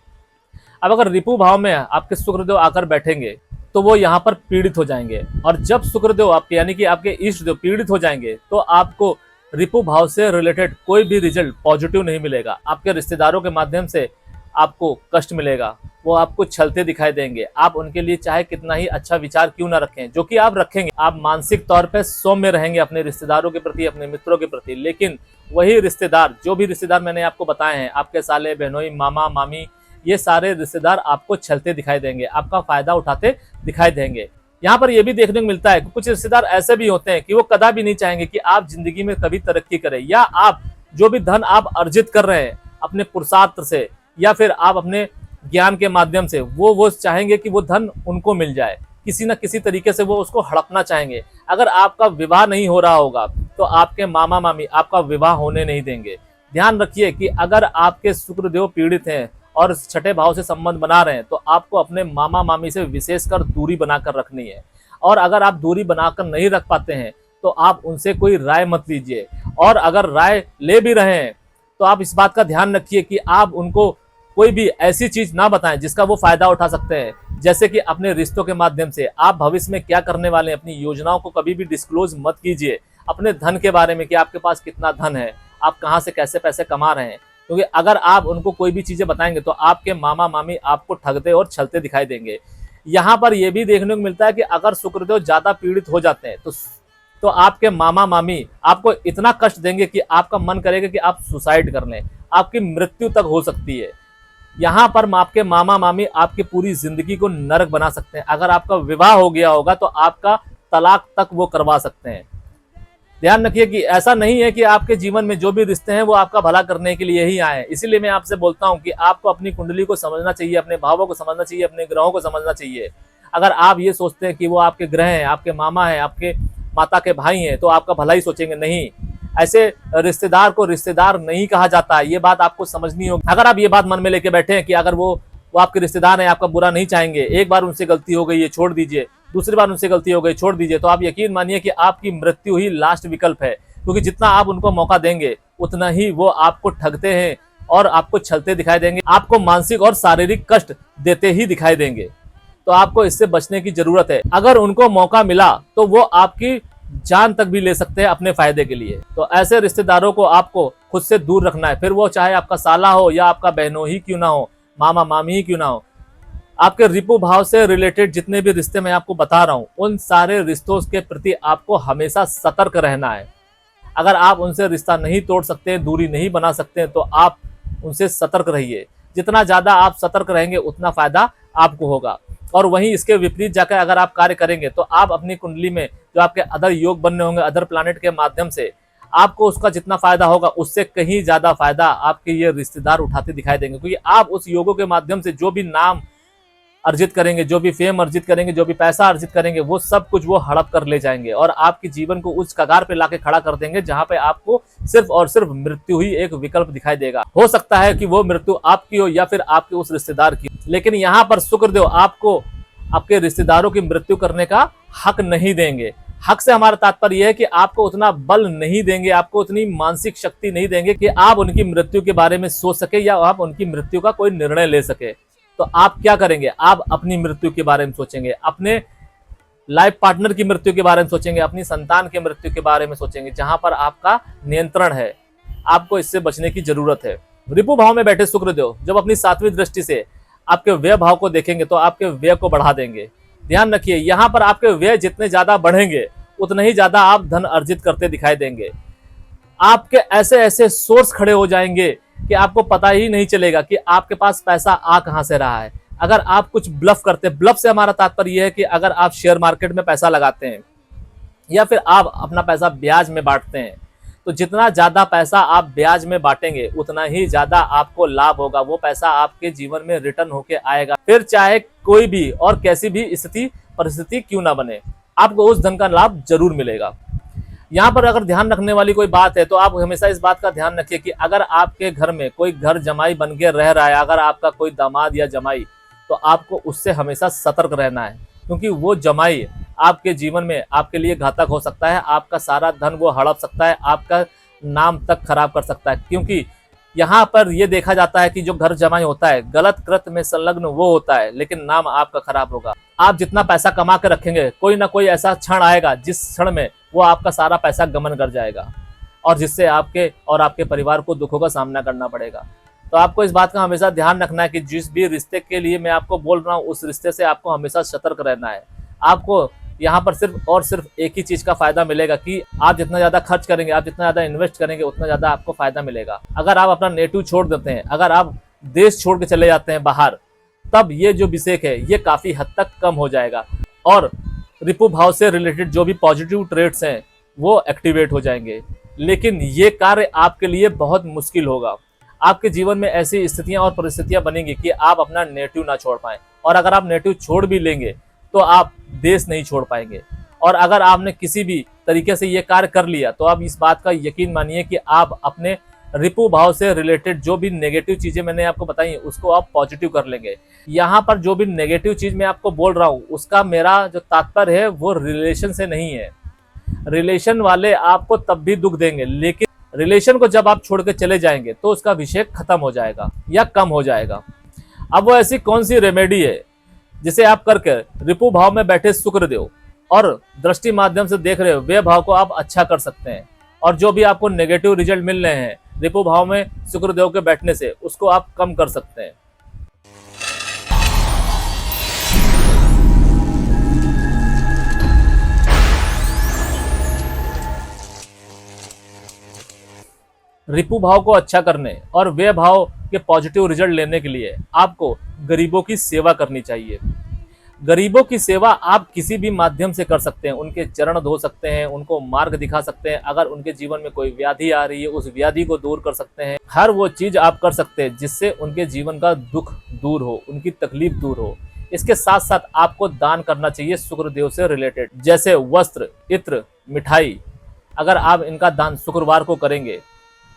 अब अगर रिपु भाव में आपके शुक्रदेव आकर बैठेंगे तो वो यहाँ पर पीड़ित हो जाएंगे और जब शुक्रदेव आपके यानी कि आपके इष्ट देव पीड़ित हो जाएंगे तो आपको रिपु भाव से रिलेटेड कोई भी रिजल्ट पॉजिटिव नहीं मिलेगा। आपके रिश्तेदारों के माध्यम से आपको कष्ट मिलेगा, वो आपको छलते दिखाई देंगे। आप उनके लिए चाहे कितना ही अच्छा विचार क्यों ना रखें, जो कि आप रखेंगे, आप मानसिक तौर पे सौम्य रहेंगे अपने रिश्तेदारों के प्रति, अपने मित्रों के प्रति। लेकिन वही रिश्तेदार, जो भी रिश्तेदार मैंने आपको बताए हैं, आपके साले, बहनोई, मामा, मामी, ये सारे रिश्तेदार आपको छलते दिखाई देंगे, आपका फायदा उठाते दिखाई देंगे। यहाँ पर यह भी देखने को मिलता है कि कुछ रिश्तेदार ऐसे भी होते हैं कि वो कदापि नहीं चाहेंगे कि आप जिंदगी में कभी तरक्की करें, या आप जो भी धन आप अर्जित कर रहे हैं अपने पुरुषार्थ से या फिर आप अपने ज्ञान के माध्यम से, वो चाहेंगे कि वो धन उनको मिल जाए, किसी न किसी तरीके से वो उसको हड़पना चाहेंगे। अगर आपका विवाह नहीं हो रहा होगा तो आपके मामा मामी आपका विवाह होने नहीं देंगे। ध्यान रखिए कि अगर आपके शुक्रदेव पीड़ित हैं और छठे भाव से संबंध बना रहे हैं तो आपको अपने मामा मामी से विशेषकर दूरी बनाकर रखनी है। और अगर आप दूरी बनाकर नहीं रख पाते हैं तो आप उनसे कोई राय मत लीजिए, और अगर राय ले भी रहे हैं तो आप इस बात का ध्यान रखिए कि आप उनको कोई भी ऐसी चीज ना बताएं जिसका वो फायदा उठा सकते हैं। जैसे कि अपने रिश्तों के माध्यम से आप भविष्य में क्या करने वाले हैं, अपनी योजनाओं को कभी भी डिस्क्लोज मत कीजिए। अपने धन के बारे में कि आपके पास कितना धन है, आप कहाँ से कैसे पैसे कमा रहे हैं, क्योंकि अगर आप उनको कोई भी चीजें बताएंगे तो आपके मामा मामी आपको ठगते और छलते दिखाई देंगे। यहाँ पर यह भी देखने को मिलता है कि अगर शुक्रदेव ज्यादा पीड़ित हो जाते हैं तो आपके मामा मामी आपको इतना कष्ट देंगे कि आपका मन करेगा कि आप सुसाइड कर लें, आपकी मृत्यु तक हो सकती है। यहाँ पर आपके मामा मामी आपकी पूरी जिंदगी को नरक बना सकते हैं। अगर आपका विवाह हो गया होगा तो आपका तलाक तक वो करवा सकते हैं। ध्यान रखिए कि ऐसा नहीं है कि आपके जीवन में जो भी रिश्ते हैं वो आपका भला करने के लिए ही आए हैं। इसीलिए मैं आपसे बोलता हूं कि आपको अपनी कुंडली को समझना चाहिए, अपने भावों को समझना चाहिए, अपने ग्रहों को समझना चाहिए। अगर आप ये सोचते हैं कि वो आपके ग्रह हैं, आपके मामा हैं, आपके माता के भाई हैं, तो आपका भला ही सोचेंगे, नहीं। ऐसे रिश्तेदार को रिश्तेदार नहीं कहा जाता है, ये बात आपको समझनी होगी। अगर आप ये बात मन में लेके बैठे हैं कि अगर वो आपके रिश्तेदार हैं, आपका बुरा नहीं चाहेंगे, एक बार उनसे गलती हो गई है छोड़ दीजिए, दूसरी बार उनसे गलती हो गई छोड़ दीजिए, तो आप यकीन मानिए कि आपकी मृत्यु ही लास्ट विकल्प है। क्योंकि जितना आप उनको मौका देंगे उतना ही वो आपको ठगते हैं और आपको छलते दिखाई देंगे, आपको मानसिक और शारीरिक कष्ट देते ही दिखाई देंगे। तो आपको इससे बचने की जरूरत है। अगर उनको मौका मिला तो वो आपकी जान तक भी ले सकते हैं अपने फायदे के लिए। तो ऐसे रिश्तेदारों को आपको खुद से दूर रखना है, फिर वो चाहे आपका साला हो या आपका बहनों ही क्यों ना हो, मामा मामी ही क्यों ना हो। आपके रिपु भाव से रिलेटेड जितने भी रिश्ते मैं आपको बता रहा हूं, उन सारे रिश्तों के प्रति आपको हमेशा सतर्क रहना है। अगर आप उनसे रिश्ता नहीं तोड़ सकते, दूरी नहीं बना सकते, तो आप उनसे सतर्क रहिए। जितना ज्यादा आप सतर्क रहेंगे उतना फायदा आपको होगा। और वहीं इसके विपरीत जाकर अगर आप कार्य करेंगे तो आप अपनी कुंडली में जो आपके अदर योग बनने होंगे अदर प्लैनेट के माध्यम से, आपको उसका जितना फायदा होगा उससे कहीं ज्यादा फायदा आपके ये रिश्तेदार उठाते दिखाई देंगे। क्योंकि आप उस योगों के माध्यम से जो भी नाम अर्जित करेंगे, जो भी फेम अर्जित करेंगे, जो भी पैसा अर्जित करेंगे, वो सब कुछ वो हड़प कर ले जाएंगे और आपके जीवन को उस कगार पे लाके खड़ा कर देंगे जहां पे आपको सिर्फ और सिर्फ मृत्यु ही एक विकल्प दिखाई देगा। हो सकता है कि वो मृत्यु आपकी हो या फिर आपके उस रिश्तेदार की, लेकिन यहाँ पर शुक्रदेव आपको आपके रिश्तेदारों की मृत्यु करने का हक नहीं देंगे। हक से हमारा तात्पर्य यह है कि आपको उतना बल नहीं देंगे, आपको उतनी मानसिक शक्ति नहीं देंगे कि आप उनकी मृत्यु के बारे में सोच सके या आप उनकी मृत्यु का कोई निर्णय ले सके। तो आप क्या करेंगे, आप अपनी मृत्यु के बारे में सोचेंगे, अपने लाइफ पार्टनर की मृत्यु के बारे में सोचेंगे, अपनी संतान की मृत्यु के बारे में सोचेंगे, जहां पर आपका नियंत्रण है। आपको इससे बचने की जरूरत है। रिपु भाव में बैठे शुक्रदेव जब अपनी 7वीं दृष्टि से आपके व्यय भाव को देखेंगे तो आपके व्यय को बढ़ा देंगे। ध्यान रखिए, यहाँ पर आपके व्यय जितने ज्यादा बढ़ेंगे उतने ही ज्यादा आप धन अर्जित करते दिखाई देंगे। आपके ऐसे ऐसे सोर्स खड़े हो जाएंगे कि आपको पता ही नहीं चलेगा कि आपके पास पैसा आ कहां से रहा है। अगर आप कुछ ब्लफ करते, ब्लफ से हमारा तात्पर्य यह है कि अगर आप शेयर मार्केट में पैसा लगाते हैं या फिर आप अपना पैसा ब्याज में बांटते हैं, तो जितना ज्यादा पैसा आप ब्याज में बांटेंगे उतना ही ज्यादा आपको लाभ होगा। वो पैसा आपके जीवन में रिटर्न होके आएगा, फिर चाहे कोई भी और कैसी भी स्थिति परिस्थिति क्यों ना बने, आपको उस धन का लाभ जरूर मिलेगा। यहाँ पर अगर ध्यान रखने वाली कोई बात है तो आप हमेशा इस बात का ध्यान रखिए कि अगर आपके घर में कोई घर जमाई बन के रह रहा है, अगर आपका कोई दामाद या जमाई, तो आपको उससे हमेशा सतर्क रहना है। क्योंकि वो जमाई आपके जीवन में आपके लिए घातक हो सकता है, आपका सारा धन वो हड़प सकता है, आपका नाम तक खराब कर सकता है। क्योंकि यहाँ पर यह देखा जाता है कि जो घर जमाई होता है गलत कृत्य में संलग्न वो होता है, लेकिन नाम आपका खराब होगा। आप जितना पैसा कमा कर रखेंगे, कोई ना कोई ऐसा क्षण आएगा जिस क्षण में वो आपका सारा पैसा गमन कर जाएगा और जिससे आपके और आपके परिवार को दुखों का सामना करना पड़ेगा। तो आपको इस बात का हमेशा ध्यान रखना है कि जिस भी रिश्ते के लिए मैं आपको बोल रहा हूँ उस रिश्ते से आपको हमेशा सतर्क रहना है। आपको यहाँ पर सिर्फ और सिर्फ एक ही चीज का फायदा मिलेगा कि आप जितना ज्यादा खर्च करेंगे, आप जितना ज्यादा इन्वेस्ट करेंगे, उतना ज्यादा आपको फायदा मिलेगा। अगर आप अपना नेटिव छोड़ देते हैं, अगर आप देश छोड़ के चले जाते हैं बाहर, तब ये जो विषेक है ये काफी हद तक कम हो जाएगा और रिपु भाव से रिलेटेड जो भी पॉजिटिव ट्रेड्स हैं वो एक्टिवेट हो जाएंगे। लेकिन ये कार्य आपके लिए बहुत मुश्किल होगा। आपके जीवन में ऐसी स्थितियां और परिस्थितियां बनेंगी कि आप अपना नेटिव ना छोड़ पाएं, और अगर आप नेटिव छोड़ भी लेंगे तो आप देश नहीं छोड़ पाएंगे। और अगर आपने किसी भी तरीके से ये कार्य कर लिया तो आप इस बात का यकीन मानिए कि आप अपने रिपु भाव से रिलेटेड जो भी नेगेटिव चीजें मैंने आपको बताई उसको आप पॉजिटिव कर लेंगे। यहाँ पर जो भी नेगेटिव चीज मैं आपको बोल रहा हूँ उसका मेरा जो तात्पर्य है वो रिलेशन से नहीं है। रिलेशन वाले आपको तब भी दुख देंगे, लेकिन रिलेशन को जब आप छोड़ के चले जाएंगे तो उसका अभिषेक खत्म हो जाएगा या कम हो जाएगा। अब वो ऐसी कौन सी रेमेडी है जिसे आप करके रिपु भाव में बैठे शुक्रदेव और दृष्टि माध्यम से देख रहे हो वे भाव को आप अच्छा कर सकते हैं। और जो भी आपको नेगेटिव रिजल्ट मिल रहे हैं रिपु भाव में शुक्रदेव के बैठने से उसको आप कम कर सकते हैं। रिपु भाव को अच्छा करने और व्यय भाव के पॉजिटिव रिजल्ट लेने के लिए आपको गरीबों की सेवा करनी चाहिए। गरीबों की सेवा आप किसी भी माध्यम से कर सकते हैं। उनके चरण धो सकते हैं, उनको मार्ग दिखा सकते हैं, अगर उनके जीवन में कोई व्याधि आ रही है उस व्याधि को दूर कर सकते हैं। हर वो चीज आप कर सकते हैं जिससे उनके जीवन का दुख दूर हो, उनकी तकलीफ दूर हो। इसके साथ साथ आपको दान करना चाहिए शुक्रदेव से रिलेटेड, जैसे वस्त्र, इत्र, मिठाई। अगर आप इनका दान शुक्रवार को करेंगे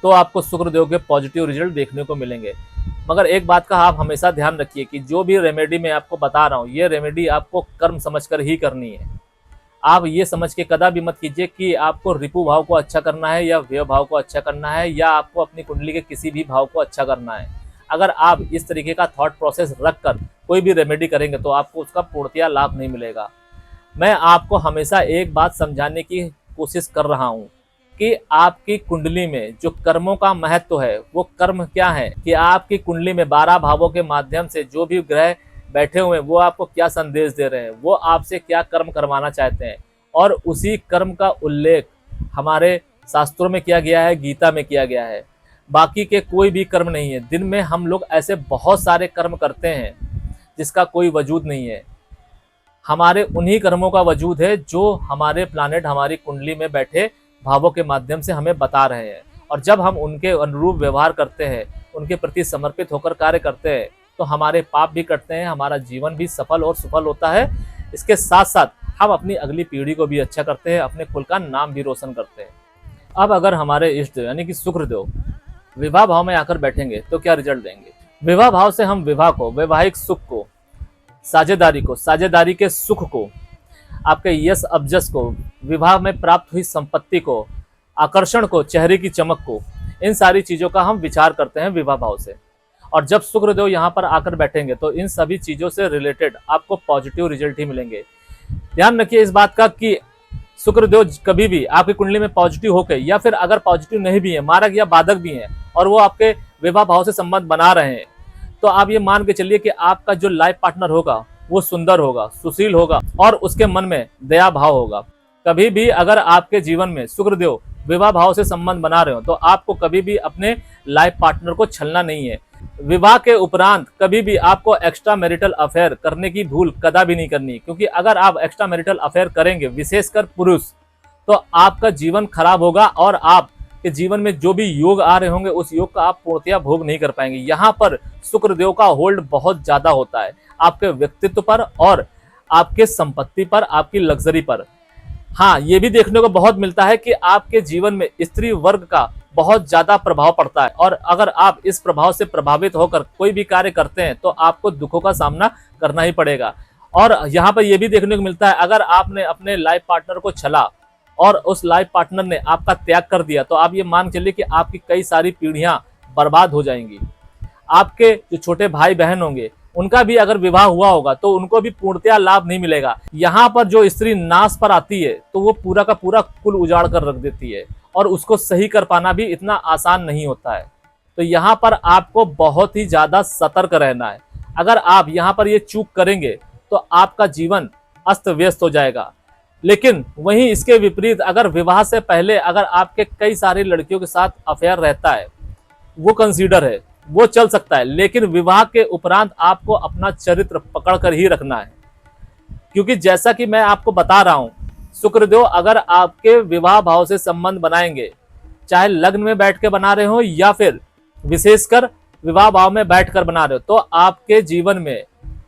तो आपको शुक्रदेव के पॉजिटिव रिजल्ट देखने को मिलेंगे। मगर एक बात का आप हमेशा ध्यान रखिए कि जो भी रेमेडी मैं आपको बता रहा हूँ, ये रेमेडी आपको कर्म समझकर ही करनी है। आप ये समझ के कदा भी मत कीजिए कि आपको रिपु भाव को अच्छा करना है या व्यय भाव को अच्छा करना है या आपको अपनी कुंडली के किसी भी भाव को अच्छा करना है। अगर आप इस तरीके का थॉट प्रोसेस रखकर कोई भी रेमेडी करेंगे तो आपको उसका पूर्णतया लाभ नहीं मिलेगा। मैं आपको हमेशा एक बात समझाने की कोशिश कर रहा हूँ कि आपकी कुंडली में जो कर्मों का महत्व है वो कर्म क्या है, कि आपकी कुंडली में 12 भावों के माध्यम से जो भी ग्रह बैठे हुए हैं वो आपको क्या संदेश दे रहे हैं, वो आपसे क्या कर्म करवाना चाहते हैं। और उसी कर्म का उल्लेख हमारे शास्त्रों में किया गया है, गीता में किया गया है। बाकी के कोई भी कर्म नहीं है। दिन में हम लोग ऐसे बहुत सारे कर्म करते हैं जिसका कोई वजूद नहीं है। हमारे उन्हीं कर्मों का वजूद है जो हमारे प्लानेट हमारी कुंडली में बैठे भावों के माध्यम से हमें बता रहे हैं। और जब हम उनके अनुरूप व्यवहार करते हैं, उनके प्रति समर्पित होकर कार्य करते हैं, तो हमारे पाप भी कटते हैं, हमारा जीवन भी सफल और सुफल होता है। इसके साथ साथ हम अपनी अगली पीढ़ी को भी अच्छा करते हैं, अपने कुल का नाम भी रोशन करते हैं। अब अगर हमारे इष्ट यानी कि शुक्रदेव विवाह भाव में आकर बैठेंगे तो क्या रिजल्ट देंगे? विवाह भाव से हम विवाह को, वैवाहिक सुख को, साझेदारी को, साझेदारी के सुख को, आपके यश अबजस को, विवाह में प्राप्त हुई संपत्ति को, आकर्षण को, चेहरे की चमक को, इन सारी चीजों का हम विचार करते हैं विवाह भाव से। और जब शुक्रदेव यहाँ पर आकर बैठेंगे तो इन सभी चीजों से रिलेटेड आपको पॉजिटिव रिजल्ट ही मिलेंगे। ध्यान रखिए इस बात का कि शुक्रदेव कभी भी आपकी कुंडली में पॉजिटिव होकर या फिर अगर पॉजिटिव नहीं भी है, मारक या बाधक भी हैं और वो आपके विवाह भाव से संबंध बना रहे हैं, तो आप ये मान के चलिए कि आपका जो लाइफ पार्टनर होगा वो सुंदर होगा, सुशील होगा और उसके मन में दया भाव होगा। कभी भी अगर आपके जीवन में शुक्रदेव विवाह भाव से संबंध बना रहे हो तो आपको कभी भी अपने लाइफ पार्टनर को छलना नहीं है। विवाह के उपरांत कभी भी आपको एक्स्ट्रा मैरिटल अफेयर करने की भूल कदा भी नहीं करनी, क्योंकि अगर आप एक्स्ट्रा मैरिटल अफेयर करेंगे, विशेषकर पुरुष, तो आपका जीवन खराब होगा और आप के जीवन में जो भी योग आ रहे होंगे उस योग का आप पूर्णतया भोग नहीं कर पाएंगे। यहाँ पर शुक्रदेव का होल्ड बहुत ज्यादा होता है आपके व्यक्तित्व पर और आपके संपत्ति पर, आपकी लग्जरी पर। हाँ, ये भी देखने को बहुत मिलता है कि आपके जीवन में स्त्री वर्ग का बहुत ज्यादा प्रभाव पड़ता है और अगर आप इस प्रभाव से प्रभावित होकर कोई भी कार्य करते हैं तो आपको दुखों का सामना करना ही पड़ेगा। और यहाँ पर यह भी देखने को मिलता है अगर आपने अपने लाइफ पार्टनर को छला और उस लाइफ पार्टनर ने आपका त्याग कर दिया तो आप ये मान चलिए कि आपकी कई सारी पीढ़ियां बर्बाद हो जाएंगी। आपके जो छोटे भाई बहन होंगे उनका भी अगर विवाह हुआ होगा तो उनको भी पूर्णतया लाभ नहीं मिलेगा। यहाँ पर जो स्त्री नाश पर आती है तो वो पूरा का पूरा कुल उजाड़ कर रख देती है और उसको सही कर पाना भी इतना आसान नहीं होता है। तो यहाँ पर आपको बहुत ही ज्यादा सतर्क रहना है। अगर आप यहाँ पर ये चूक करेंगे तो आपका जीवन अस्त व्यस्त हो जाएगा। लेकिन वहीं इसके विपरीत अगर विवाह से पहले अगर आपके कई सारी लड़कियों के साथ अफेयर रहता है, वो कंसीडर है, वो चल सकता है, लेकिन विवाह के उपरांत आपको अपना चरित्र पकड़ कर ही रखना है। क्योंकि जैसा कि मैं आपको बता रहा हूं, शुक्रदेव अगर आपके विवाह भाव से संबंध बनाएंगे, चाहे लग्न में बैठ के बना रहे हो या फिर विशेषकर विवाह भाव में बैठकर बना रहे हो, तो आपके जीवन में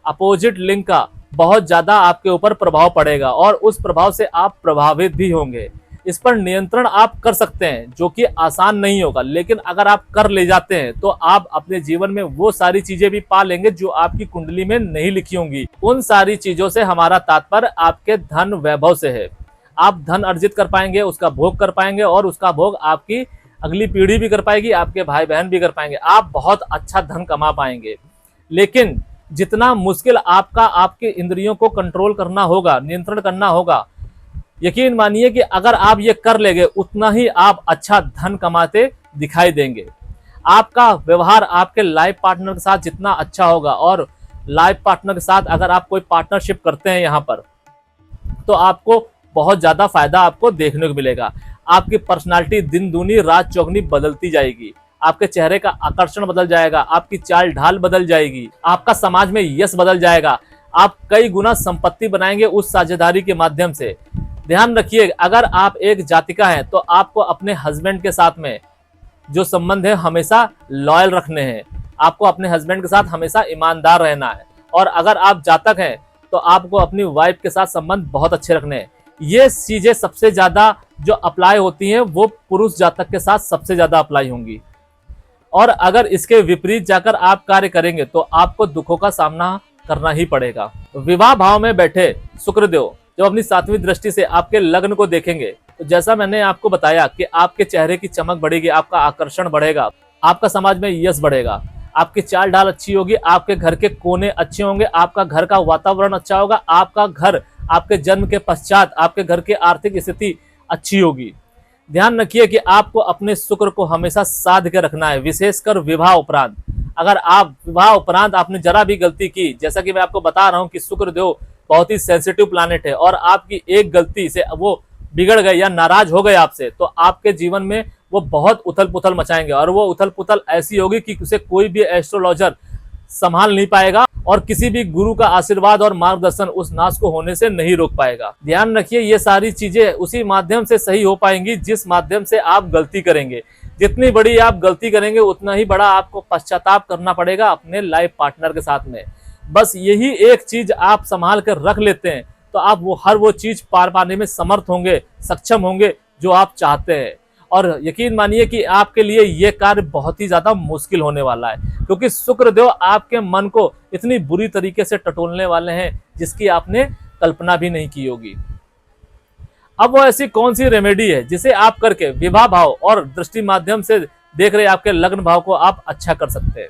अपोजिट लिंग का बहुत ज्यादा आपके ऊपर प्रभाव पड़ेगा और उस प्रभाव से आप प्रभावित भी होंगे। इस पर नियंत्रण आप कर सकते हैं जो कि आसान नहीं होगा, लेकिन अगर आप कर ले जाते हैं तो आप अपने जीवन में वो सारी चीजें भी पा लेंगे जो आपकी कुंडली में नहीं लिखी होंगी। उन सारी चीजों से हमारा तात्पर्य आपके धन वैभव से है। आप धन अर्जित कर पाएंगे, उसका भोग कर पाएंगे और उसका भोग आपकी अगली पीढ़ी भी कर पाएगी, आपके भाई बहन भी कर पाएंगे। आप बहुत अच्छा धन कमा पाएंगे। लेकिन जितना मुश्किल आपका आपके इंद्रियों को कंट्रोल करना होगा, नियंत्रण करना होगा, यकीन मानिए कि अगर आप ये कर लेंगे उतना ही आप अच्छा धन कमाते दिखाई देंगे। आपका व्यवहार आपके लाइफ पार्टनर के साथ जितना अच्छा होगा, और लाइफ पार्टनर के साथ अगर आप कोई पार्टनरशिप करते हैं यहाँ पर, तो आपको बहुत ज्यादा फायदा आपको देखने को मिलेगा। आपकी पर्सनालिटी दिन दूनी रात चौगनी बदलती जाएगी, आपके चेहरे का आकर्षण बदल जाएगा, आपकी चाल ढाल बदल जाएगी, आपका समाज में यश बदल जाएगा, आप कई गुना संपत्ति बनाएंगे उस साझेदारी के माध्यम से। ध्यान रखिए, अगर आप एक जातिका हैं तो आपको अपने हस्बैंड के साथ में जो संबंध है हमेशा लॉयल रखने हैं, आपको अपने हस्बैंड के साथ हमेशा ईमानदार रहना है। और अगर आप जातक हैं तो आपको अपनी वाइफ के साथ संबंध बहुत अच्छे रखने हैं। ये चीजें सबसे ज्यादा जो अप्लाई होती हैं वो पुरुष जातक के साथ सबसे ज्यादा अप्लाई होंगी। और अगर इसके विपरीत जाकर आप कार्य करेंगे तो आपको दुखों का सामना करना ही पड़ेगा। विवाह भाव में बैठे शुक्रदेव जब अपनी 7वीं दृष्टि से आपके लग्न को देखेंगे तो जैसा मैंने आपको बताया कि आपके चेहरे की चमक बढ़ेगी, आपका आकर्षण बढ़ेगा, आपका समाज में यश बढ़ेगा, आपकी चाल ढाल अच्छी होगी, आपके घर के कोने अच्छे होंगे, आपका घर का वातावरण अच्छा होगा, आपका घर आपके जन्म के पश्चात आपके घर की आर्थिक स्थिति अच्छी होगी। ध्यान रखिए कि आपको अपने शुक्र को हमेशा साध के रखना है, विशेषकर विवाह उपरांत। अगर आप विवाह उपरांत आपने जरा भी गलती की, जैसा कि मैं आपको बता रहा हूं कि शुक्र देव बहुत ही सेंसिटिव प्लैनेट है, और आपकी एक गलती से वो बिगड़ गए या नाराज हो गए आपसे, तो आपके जीवन में वो बहुत उथल पुथल मचाएंगे, और वो उथल पुथल ऐसी होगी कि उसे कोई भी एस्ट्रोलॉजर संभाल नहीं पाएगा, और किसी भी गुरु का आशीर्वाद और मार्गदर्शन उस नाश को होने से नहीं रोक पाएगा। ध्यान रखिए, ये सारी चीजें उसी माध्यम से सही हो पाएंगी जिस माध्यम से आप गलती करेंगे। जितनी बड़ी आप गलती करेंगे उतना ही बड़ा आपको पश्चाताप करना पड़ेगा अपने लाइफ पार्टनर के साथ में। बस यही एक चीज आप संभाल कर रख लेते हैं तो आप हर वो चीज पार पाने में समर्थ होंगे, सक्षम होंगे जो आप चाहते हैं। और यकीन मानिए कि आपके लिए ये कार्य बहुत ही ज्यादा मुश्किल होने वाला है, क्योंकि शुक्रदेव आपके मन को इतनी बुरी तरीके से टटोलने वाले हैं जिसकी आपने कल्पना भी नहीं की होगी। अब वो ऐसी कौन सी रेमेडी है जिसे आप करके विवाह भाव और दृष्टि माध्यम से देख रहे आपके लग्न भाव को आप अच्छा कर सकते हैं।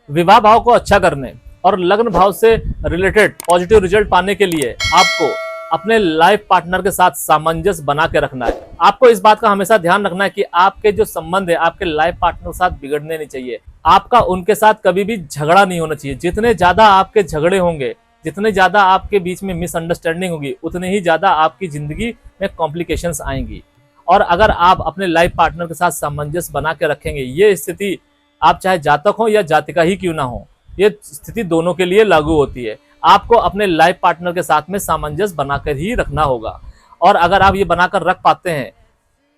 विवाह भाव को अच्छा करने और लग्न भाव से रिलेटेड पॉजिटिव रिजल्ट पाने के लिए आपको अपने लाइफ पार्टनर के साथ सामंजस्य बना के रखना है। आपको इस बात का हमेशा ध्यान रखना है कि आपके जो संबंध है आपके लाइफ पार्टनर के साथ बिगड़ने नहीं चाहिए। आपका उनके साथ कभी भी झगड़ा नहीं होना चाहिए। जितने ज्यादा आपके झगड़े होंगे, जितने ज्यादा आपके बीच में मिसअंडरस्टैंडिंग होगी, उतने ही ज्यादा आपकी जिंदगी में कॉम्प्लिकेशंस आएंगी। और अगर आप अपने लाइफ पार्टनर के साथ सामंजस्य बना के रखेंगे, ये स्थिति आप चाहे जातक हो या जातिका ही क्यों ना हो, ये स्थिति दोनों के लिए लागू होती है। आपको अपने लाइफ पार्टनर के साथ में सामंजस्य बनाकर ही रखना होगा। और अगर आप ये बनाकर रख पाते हैं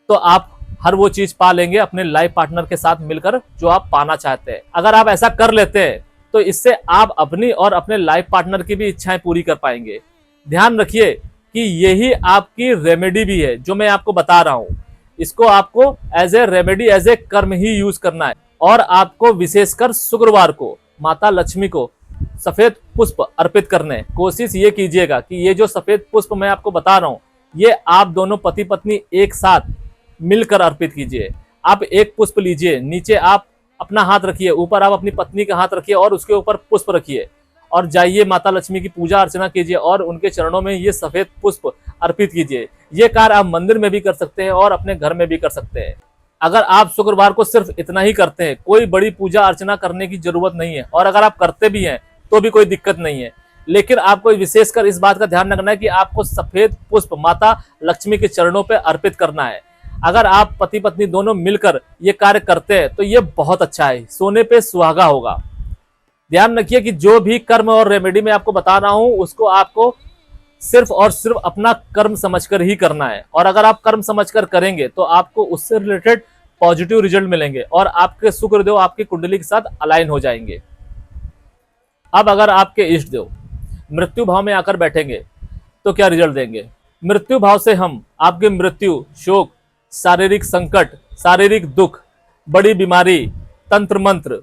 तो आप हर वो चीज पा लेंगे अपने लाइफ पार्टनर के साथ मिलकर जो आप पाना चाहते हैं। अगर आप ऐसा कर लेते हैं तो इससे आप अपनी और अपने लाइफ पार्टनर की भी इच्छाएं पूरी कर पाएंगे। ध्यान रखिए कि यही आपकी रेमेडी भी है जो मैं आपको बता रहा हूं। इसको आपको as a remedy, as a karma ही यूज करना है। और आपको विशेषकर शुक्रवार को माता लक्ष्मी को सफेद पुष्प अर्पित करने कोशिश ये कीजिएगा कि ये जो सफेद पुष्प मैं आपको बता रहा हूँ ये आप दोनों पति पत्नी एक साथ मिलकर अर्पित कीजिए। आप एक पुष्प लीजिए, नीचे आप अपना हाथ रखिए, ऊपर आप अपनी पत्नी का हाथ रखिए और उसके ऊपर पुष्प रखिए और जाइए माता लक्ष्मी की पूजा अर्चना कीजिए और उनके चरणों में ये सफेद पुष्प अर्पित कीजिए। ये कार्य आप मंदिर में भी कर सकते हैं और अपने घर में भी कर सकते हैं। अगर आप शुक्रवार को सिर्फ इतना ही करते हैं, कोई बड़ी पूजा अर्चना करने की जरूरत नहीं है, और अगर आप करते भी हैं तो भी कोई दिक्कत नहीं है। लेकिन आपको विशेषकर इस बात का ध्यान रखना है कि आपको सफेद पुष्प माता लक्ष्मी के चरणों पर अर्पित करना है। अगर आप पति पत्नी दोनों मिलकर ये कार्य करते हैं तो ये बहुत अच्छा है, सोने पे सुहागा होगा। ध्यान रखिए कि जो भी कर्म और रेमेडी मैं आपको बता रहा हूं उसको आपको सिर्फ और सिर्फ अपना कर्म समझकर ही करना है। और अगर आप कर्म समझकर करेंगे तो आपको उससे रिलेटेड पॉजिटिव रिजल्ट मिलेंगे और आपके शुक्रदेव आपकी कुंडली के साथ अलाइन हो जाएंगे। अब अगर आपके इष्ट देव मृत्यु भाव में आकर बैठेंगे तो क्या रिजल्ट देंगे? मृत्यु भाव से हम आपकी मृत्यु, शोक, शारीरिक संकट, शारीरिक दुख, बड़ी बीमारी, तंत्र मंत्र,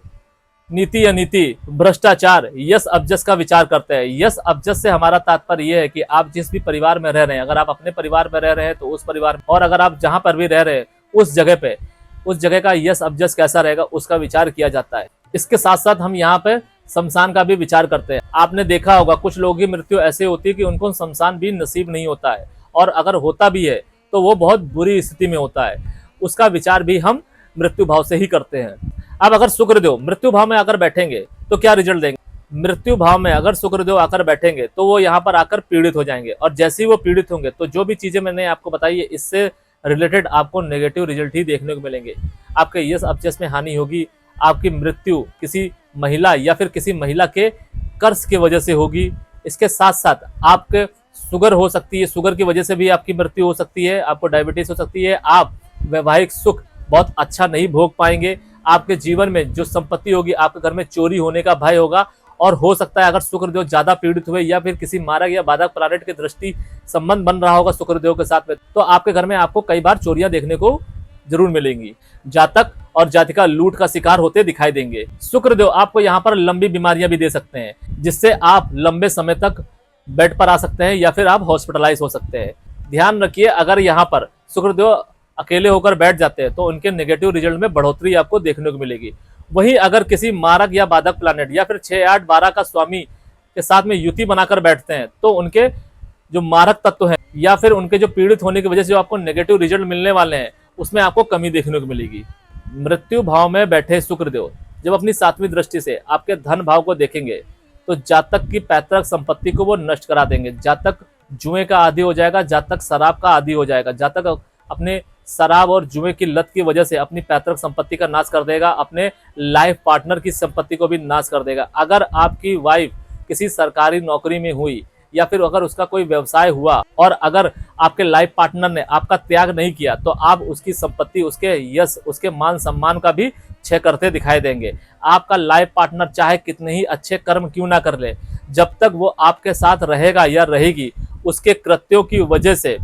नीति अनीति, भ्रष्टाचार, यश अबजस का विचार करते हैं। यश अबजस से हमारा तात्पर्य यह है कि आप जिस भी परिवार में रह रहे हैं, अगर आप अपने परिवार में रह रहे हैं तो उस परिवार में, और अगर आप जहां पर भी रह रहे हैं उस जगह पे, उस जगह का यश अबजस कैसा रहेगा उसका विचार किया जाता है। इसके साथ साथ हम यहाँ पे शमशान का भी विचार करते हैं। आपने देखा होगा कुछ लोगों की मृत्यु ऐसे होती है कि उनको शमशान भी नसीब नहीं होता है, और अगर होता भी है तो वो बहुत बुरी स्थिति में होता है। उसका विचार भी हम मृत्यु भाव से ही करते हैं। अब अगर शुक्रदेव मृत्यु भाव में आकर बैठेंगे तो क्या रिजल्ट देंगे? मृत्यु भाव में अगर शुक्रदेव आकर बैठेंगे तो वो यहाँ पर आकर पीड़ित हो जाएंगे, और जैसे ही वो पीड़ित होंगे तो जो भी चीजें मैंने आपको बताई है इससे रिलेटेड आपको नेगेटिव रिजल्ट ही देखने को मिलेंगे। आपके यश अपयश में हानि होगी, आपकी मृत्यु किसी महिला या फिर किसी महिला के कर्ज की वजह से होगी। इसके साथ साथ आपके शुगर हो सकती है, शुगर की वजह से भी आपकी मृत्यु हो सकती है, आपको डायबिटीज हो सकती है। आप वैवाहिक सुख बहुत अच्छा नहीं भोग पाएंगे। आपके जीवन में जो संपत्ति होगी, आपके घर में चोरी होने का भय होगा, और हो सकता है अगर शुक्रदेव ज्यादा पीड़ित हुए या फिर किसी मारक या बाधक प्लैनेट की दृष्टि संबंध बन रहा होगा शुक्रदेव के साथ में, तो आपके घर में आपको कई बार चोरियां देखने को जरूर मिलेंगी। जातक और जातिका लूट का शिकार होते दिखाई देंगे। शुक्रदेव आपको यहाँ पर लंबी बीमारियां भी दे सकते हैं, जिससे आप लंबे समय तक बेड पर आ सकते हैं या फिर आप हॉस्पिटलाइज हो सकते हैं। ध्यान रखिए, अगर यहाँ पर शुक्रदेव अकेले होकर बैठ जाते हैं तो उनके नेगेटिव रिजल्ट में बढ़ोतरी आपको देखने को मिलेगी। वहीं अगर किसी मारक या बाधक प्लैनेट या फिर 6, 8, 12 का स्वामी के साथ में युति बनाकर बैठते हैं तो उनके जो मारक तत्व हैं या फिर उनके जो पीड़ित होने की वजह से जो आपको नेगेटिव रिजल्ट मिलने वाले हैं उसमें आपको कमी देखने को मिलेगी। मृत्यु भाव में बैठे शुक्रदेव जब अपनी 7वीं दृष्टि से आपके धन भाव को देखेंगे तो जातक की पैतृक संपत्ति को वो नष्ट करा देंगे। जातक जुए का आदी हो जाएगा, जातक शराब का आदी हो जाएगा, जातक अपने शराब और जुए की लत की वजह से अपनी पैतृक संपत्ति का नाश कर देगा, अपने लाइफ पार्टनर की संपत्ति को भी नाश कर देगा। अगर आपकी वाइफ किसी सरकारी नौकरी में हुई या फिर अगर उसका कोई व्यवसाय हुआ और अगर आपके लाइफ पार्टनर ने आपका त्याग नहीं किया तो आप उसकी संपत्ति, उसके यश, उसके मान सम्मान का भी क्षय करते दिखाई देंगे। आपका लाइफ पार्टनर चाहे कितने ही अच्छे कर्म क्यों ना कर ले, जब तक वो आपके साथ रहेगा या रहेगी, उसके कृत्यों की वजह से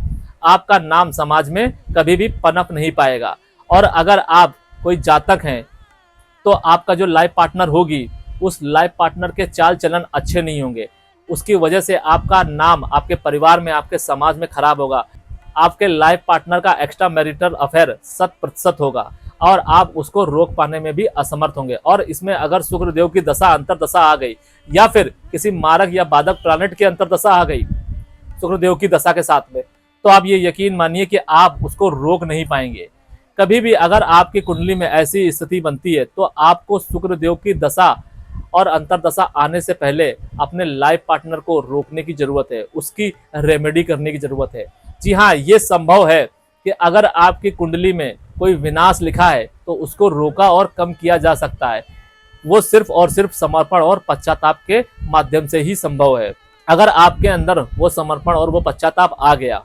आपका नाम समाज में कभी भी पनप नहीं पाएगा। और अगर आप कोई जातक हैं तो आपका जो लाइफ पार्टनर होगी उस लाइफ पार्टनर के चाल चलन अच्छे नहीं होंगे, उसकी वजह से आपका नाम आपके परिवार में, आपके समाज में खराब होगा। आपके लाइफ पार्टनर का एक्स्ट्रा मैरिटल अफेयर 100% होगा और आप उसको रोक पाने में भी असमर्थ होंगे। और इसमें अगर शुक्रदेव की दशा अंतरदशा आ गई या फिर किसी मारक या बाधक प्लैनेट की अंतरदशा आ गई शुक्रदेव की दशा के साथ में, तो आप ये यकीन मानिए कि आप उसको रोक नहीं पाएंगे कभी भी। अगर आपकी कुंडली में ऐसी स्थिति बनती है तो आपको शुक्रदेव की दशा और अंतरदशा आने से पहले अपने लाइफ पार्टनर को रोकने की जरूरत है, उसकी रेमेडी करने की जरूरत है। जी हाँ, ये संभव है कि अगर आपकी कुंडली में कोई विनाश लिखा है तो उसको रोका और कम किया जा सकता है। वो सिर्फ और सिर्फ समर्पण और पश्चाताप के माध्यम से ही संभव है। अगर आपके अंदर वो समर्पण और वो पश्चाताप आ गया,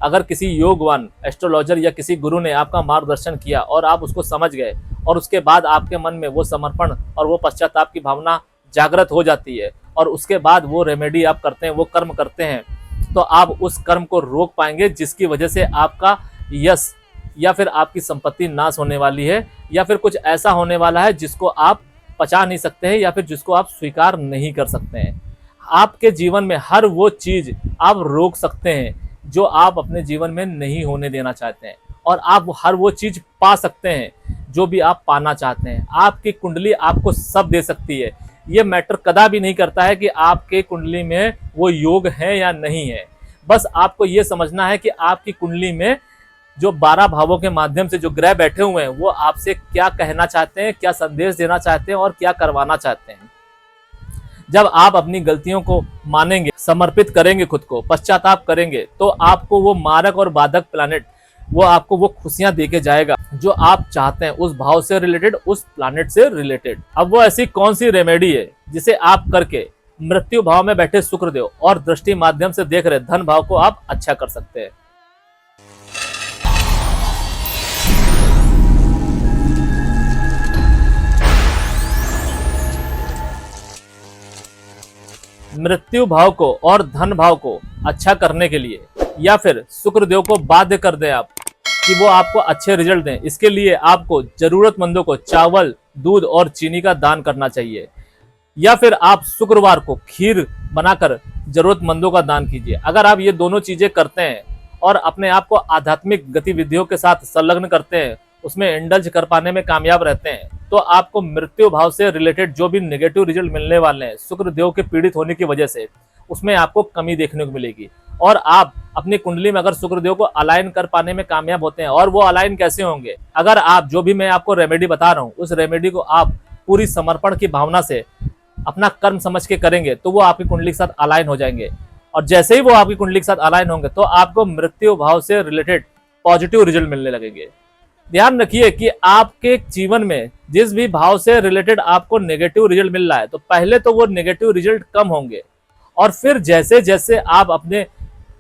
अगर किसी योगवान एस्ट्रोलॉजर या किसी गुरु ने आपका मार्गदर्शन किया और आप उसको समझ गए और उसके बाद आपके मन में वो समर्पण और वो पश्चाताप की भावना जागृत हो जाती है और उसके बाद वो रेमेडी आप करते हैं, वो कर्म करते हैं, तो आप उस कर्म को रोक पाएंगे जिसकी वजह से आपका यश या फिर आपकी संपत्ति नाश होने वाली है या फिर कुछ ऐसा होने वाला है जिसको आप पचा नहीं सकते हैं या फिर जिसको आप स्वीकार नहीं कर सकते हैं। आपके जीवन में हर वो चीज आप रोक सकते हैं जो आप अपने जीवन में नहीं होने देना चाहते हैं, और आप हर वो चीज पा सकते हैं जो भी आप पाना चाहते हैं। आपकी कुंडली आपको सब दे सकती है। ये मैटर कदा भी नहीं करता है कि आपके कुंडली में वो योग है या नहीं है। बस आपको ये समझना है कि आपकी कुंडली में जो 12 भावों के माध्यम से जो ग्रह बैठे हुए हैं वो आपसे क्या कहना चाहते हैं, क्या संदेश देना चाहते हैं और क्या करवाना चाहते हैं। जब आप अपनी गलतियों को मानेंगे, समर्पित करेंगे, खुद को पश्चाताप करेंगे, तो आपको वो मारक और बाधक प्लैनेट वो आपको वो खुशियां देके जाएगा जो आप चाहते हैं, उस भाव से रिलेटेड, उस प्लैनेट से रिलेटेड। अब वो ऐसी कौन सी रेमेडी है जिसे आप करके मृत्यु भाव में बैठे शुक्रदेव और दृष्टि माध्यम से देख रहे धन भाव को आप अच्छा कर सकते हैं। मृत्यु भाव को और धन भाव को अच्छा करने के लिए या फिर शुक्रदेव को बाध्य कर दें आप कि वो आपको अच्छे रिजल्ट दें, इसके लिए आपको जरूरतमंदों को चावल, दूध और चीनी का दान करना चाहिए। या फिर आप शुक्रवार को खीर बनाकर जरूरतमंदों का दान कीजिए। अगर आप ये दोनों चीजें करते हैं और अपने आप को आध्यात्मिक गतिविधियों के साथ संलग्न करते हैं, उसमें इंडल्ज कर पाने में कामयाब रहते हैं, तो आपको मृत्यु भाव से रिलेटेड जो भी नेगेटिव रिजल्ट मिलने वाले हैं शुक्र देव के पीड़ित होने की वजह से, उसमें आपको कमी देखने को मिलेगी। और आप अपनी कुंडली में अगर शुक्रदेव को अलाइन कर पाने में कामयाब होते हैं, और वो अलाइन कैसे होंगे, अगर आप जो भी मैं आपको रेमेडी बता रहा हूँ उस रेमेडी को आप पूरी समर्पण की भावना से अपना कर्म समझ के करेंगे तो वो आपकी कुंडली के साथ अलाइन हो जाएंगे। और जैसे ही वो आपकी कुंडली के साथ अलाइन होंगे तो आपको मृत्यु भाव से रिलेटेड पॉजिटिव रिजल्ट मिलने लगेंगे। ध्यान रखिए कि आपके जीवन में जिस भी भाव से रिलेटेड आपको नेगेटिव रिजल्ट मिल रहा है, तो पहले तो वो नेगेटिव रिजल्ट कम होंगे, और फिर जैसे जैसे आप अपने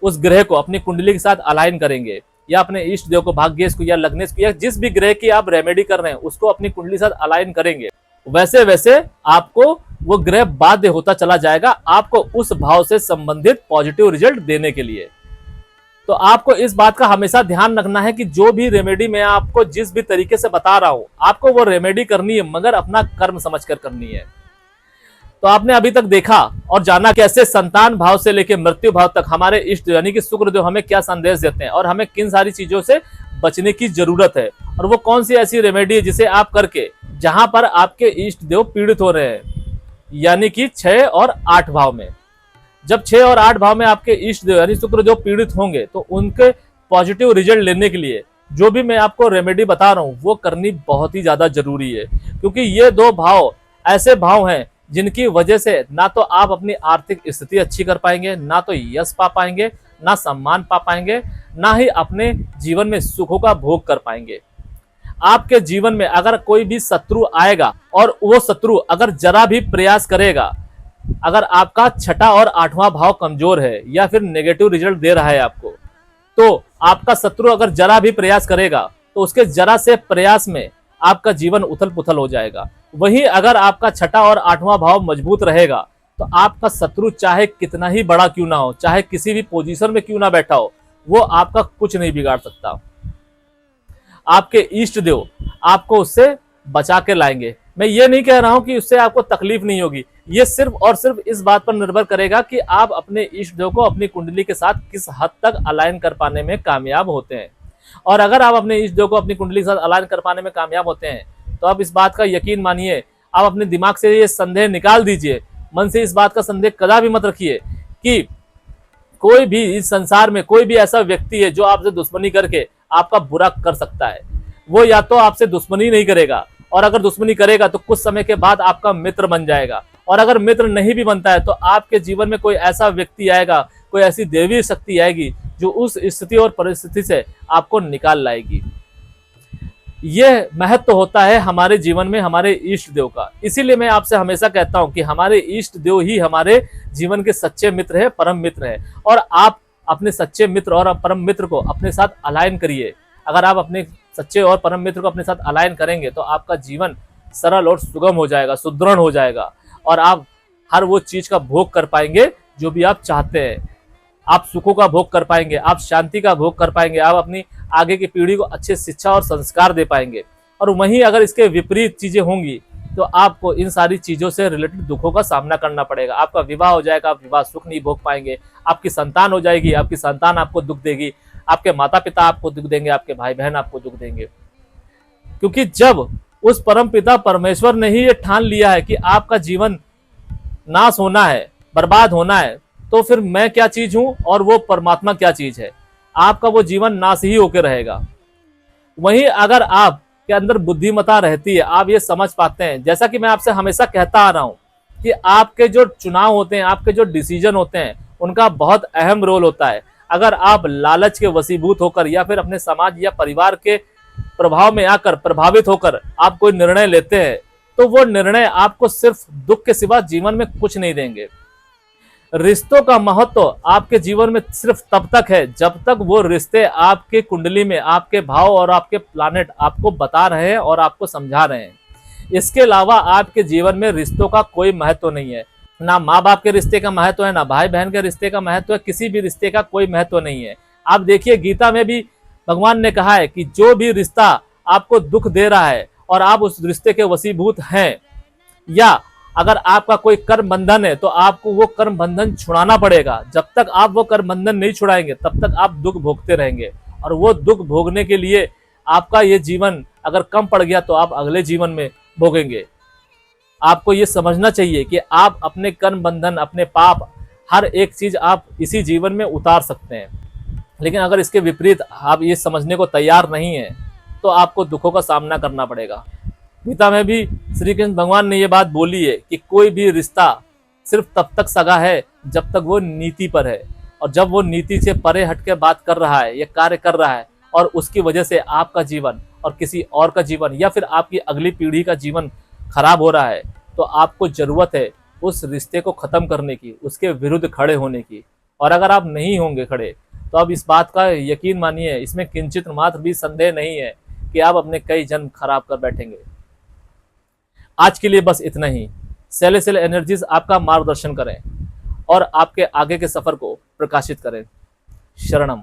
उस ग्रह को अपनी कुंडली के साथ अलाइन करेंगे, या अपने इष्ट देव को, भाग्येश को या लग्नेश को, या जिस भी ग्रह की आप रेमेडी कर रहे हैं उसको अपनी कुंडली के साथ अलाइन करेंगे, वैसे वैसे आपको वो ग्रह बाध्य होता चला जाएगा आपको उस भाव से संबंधित पॉजिटिव रिजल्ट देने के लिए। तो आपको इस बात का हमेशा ध्यान रखना है कि जो भी रेमेडी मैं आपको जिस भी तरीके से बता रहा हूं, आपको वो रेमेडी करनी है, मगर अपना कर्म समझकर करनी है। तो आपने अभी तक देखा और जाना कैसे संतान भाव से लेकर मृत्यु भाव तक हमारे इष्ट यानी कि शुक्रदेव हमें क्या संदेश देते हैं और हमें किन सारी चीजों से बचने की जरूरत है, और वो कौन सी ऐसी रेमेडी है जिसे आप करके जहां पर आपके इष्ट देव पीड़ित हो रहे हैं, यानी कि 6 और 8 भाव में। जब 6 और 8 भाव में आपके इष्ट देव यानी शुक्रदेव पीड़ित होंगे तो उनके पॉजिटिव रिजल्ट लेने के लिए जो भी मैं आपको रेमेडी बता रहा हूं वो करनी बहुत ही ज्यादा जरूरी है, क्योंकि ये 2 भाव ऐसे भाव हैं जिनकी वजह से ना तो आप अपनी आर्थिक स्थिति अच्छी कर पाएंगे, ना तो यश पा पाएंगे, ना सम्मान पा पाएंगे, ना ही अपने जीवन में सुखों का भोग कर पाएंगे। आपके जीवन में अगर कोई भी शत्रु आएगा और वो शत्रु अगर जरा भी प्रयास करेगा, अगर आपका 6ठा और 8वां भाव कमजोर है या फिर नेगेटिव रिजल्ट दे रहा है आपको, तो आपका शत्रु अगर जरा भी प्रयास करेगा तो उसके जरा से प्रयास में आपका जीवन उथल पुथल हो जाएगा। वहीं अगर आपका 6ठा और 8वां भाव मजबूत रहेगा तो आपका शत्रु चाहे कितना ही बड़ा क्यों ना हो, चाहे किसी भी पोजीशन में क्यों ना बैठा हो, वो आपका कुछ नहीं बिगाड़ सकता। आपके इष्ट देव आपको उससे बचा के लाएंगे। मैं ये नहीं कह रहा हूं कि उससे आपको तकलीफ नहीं होगी, ये सिर्फ और सिर्फ इस बात पर निर्भर करेगा कि आप अपने इष्ट देव को अपनी कुंडली के साथ किस हद तक अलाइन कर पाने में कामयाब होते हैं। और अगर आप अपने इष्ट देव को अपनी कुंडली के साथ अलाइन कर पाने में कामयाब होते हैं तो आप इस बात का यकीन मानिए, आप अपने दिमाग से ये संदेह निकाल दीजिए, मन से इस बात का संदेह कदा भी मत रखिए कि कोई भी इस संसार में कोई भी ऐसा व्यक्ति है जो आपसे दुश्मनी करके आपका बुरा कर सकता है। वो या तो आपसे दुश्मनी नहीं करेगा, और अगर दुश्मनी करेगा तो कुछ समय के बाद आपका मित्र बन जाएगा, और अगर मित्र नहीं भी बनता है तो आपके जीवन में कोई ऐसा व्यक्ति आएगा, कोई ऐसी देवी शक्ति आएगी जो उस स्थिति और परिस्थिति से आपको निकाल लाएगी। यह महत्व होता है हमारे जीवन में हमारे इष्ट देव का। इसीलिए मैं आपसे हमेशा कहता हूं कि हमारे इष्ट देव ही हमारे जीवन के सच्चे मित्र है, परम मित्र है, और आप अपने सच्चे मित्र और परम मित्र को अपने साथ अलाइन करिए। अगर आप अपने सच्चे और परम मित्र को अपने साथ अलाइन करेंगे तो आपका जीवन सरल और सुगम हो जाएगा, सुदृढ़ हो जाएगा, और आप हर वो चीज का भोग कर पाएंगे जो भी आप चाहते हैं। आप सुखों का भोग कर पाएंगे, आप शांति का भोग कर पाएंगे, आप अपनी आगे की पीढ़ी को अच्छे शिक्षा और संस्कार दे पाएंगे। और वहीं अगर इसके विपरीत चीजें होंगी तो आपको इन सारी चीजों से रिलेटेड दुखों का सामना करना पड़ेगा। आपका विवाह हो जाएगा, आप विवाह सुख नहीं भोग पाएंगे, आपकी संतान हो जाएगी, आपकी संतान आपको दुख देगी, आपके माता पिता आपको दुख देंगे, आपके भाई बहन आपको दुख देंगे। क्योंकि जब उस परम पिता परमेश्वर ने ही ये ठान लिया है कि आपका जीवन नाश होना है, बर्बाद होना है, तो फिर मैं क्या चीज हूं और वो परमात्मा क्या चीज है, आपका वो जीवन नाश ही होकर रहेगा। वहीं अगर आप के अंदर बुद्धिमत्ता रहती है, आप ये समझ पाते हैं, जैसा कि मैं आपसे हमेशा कहता आ रहा हूं कि आपके जो चुनाव होते हैं, आपके जो डिसीजन होते हैं, उनका बहुत अहम रोल होता है। अगर आप लालच के वशीभूत होकर या फिर अपने समाज या परिवार के प्रभाव में आकर प्रभावित होकर आप कोई निर्णय लेते हैं तो वो निर्णय आपको सिर्फ दुख के सिवा जीवन में कुछ नहीं देंगे। रिश्तों का महत्व आपके जीवन में सिर्फ तब तक है जब तक वो रिश्ते आपके कुंडली में आपके भाव और आपके प्लानेट आपको बता रहे हैं और आपको समझा रहे हैं। इसके अलावा आपके जीवन में रिश्तों का कोई महत्व नहीं है। ना माँ बाप के रिश्ते का महत्व है, ना भाई बहन के रिश्ते का महत्व है, किसी भी रिश्ते का कोई महत्व नहीं है। आप देखिए गीता में भी भगवान ने कहा है कि जो भी रिश्ता आपको दुख दे रहा है और आप उस रिश्ते के वशीभूत हैं, या अगर आपका कोई कर्म बंधन है तो आपको वो कर्म बंधन छुड़ाना पड़ेगा। जब तक आप वो कर्म बंधन नहीं छुड़ाएंगे तब तक आप दुख भोगते रहेंगे, और वो दुख भोगने के लिए आपका ये जीवन अगर कम पड़ गया तो आप अगले जीवन में भोगेंगे। आपको ये समझना चाहिए कि आप अपने कर्म बंधन, अपने पाप, हर एक चीज आप इसी जीवन में उतार सकते हैं। लेकिन अगर इसके विपरीत आप ये समझने को तैयार नहीं है तो आपको दुखों का सामना करना पड़ेगा। गीता में भी श्री कृष्ण भगवान ने ये बात बोली है कि कोई भी रिश्ता सिर्फ तब तक सगा है जब तक वो नीति पर है, और जब वो नीति से परे हटकर बात कर रहा है, ये कार्य कर रहा है, और उसकी वजह से आपका जीवन और किसी और का जीवन या फिर आपकी अगली पीढ़ी का जीवन खराब हो रहा है, तो आपको जरूरत है उस रिश्ते को खत्म करने की, उसके विरुद्ध खड़े होने की। और अगर आप नहीं होंगे खड़े तो अब इस बात का यकीन मानिए, इसमें किंचित मात्र भी संदेह नहीं है कि आप अपने कई जन्म खराब कर बैठेंगे। आज के लिए बस इतना ही। सेलेसियल एनर्जीज आपका मार्गदर्शन करें और आपके आगे के सफर को प्रकाशित करें। शरणम।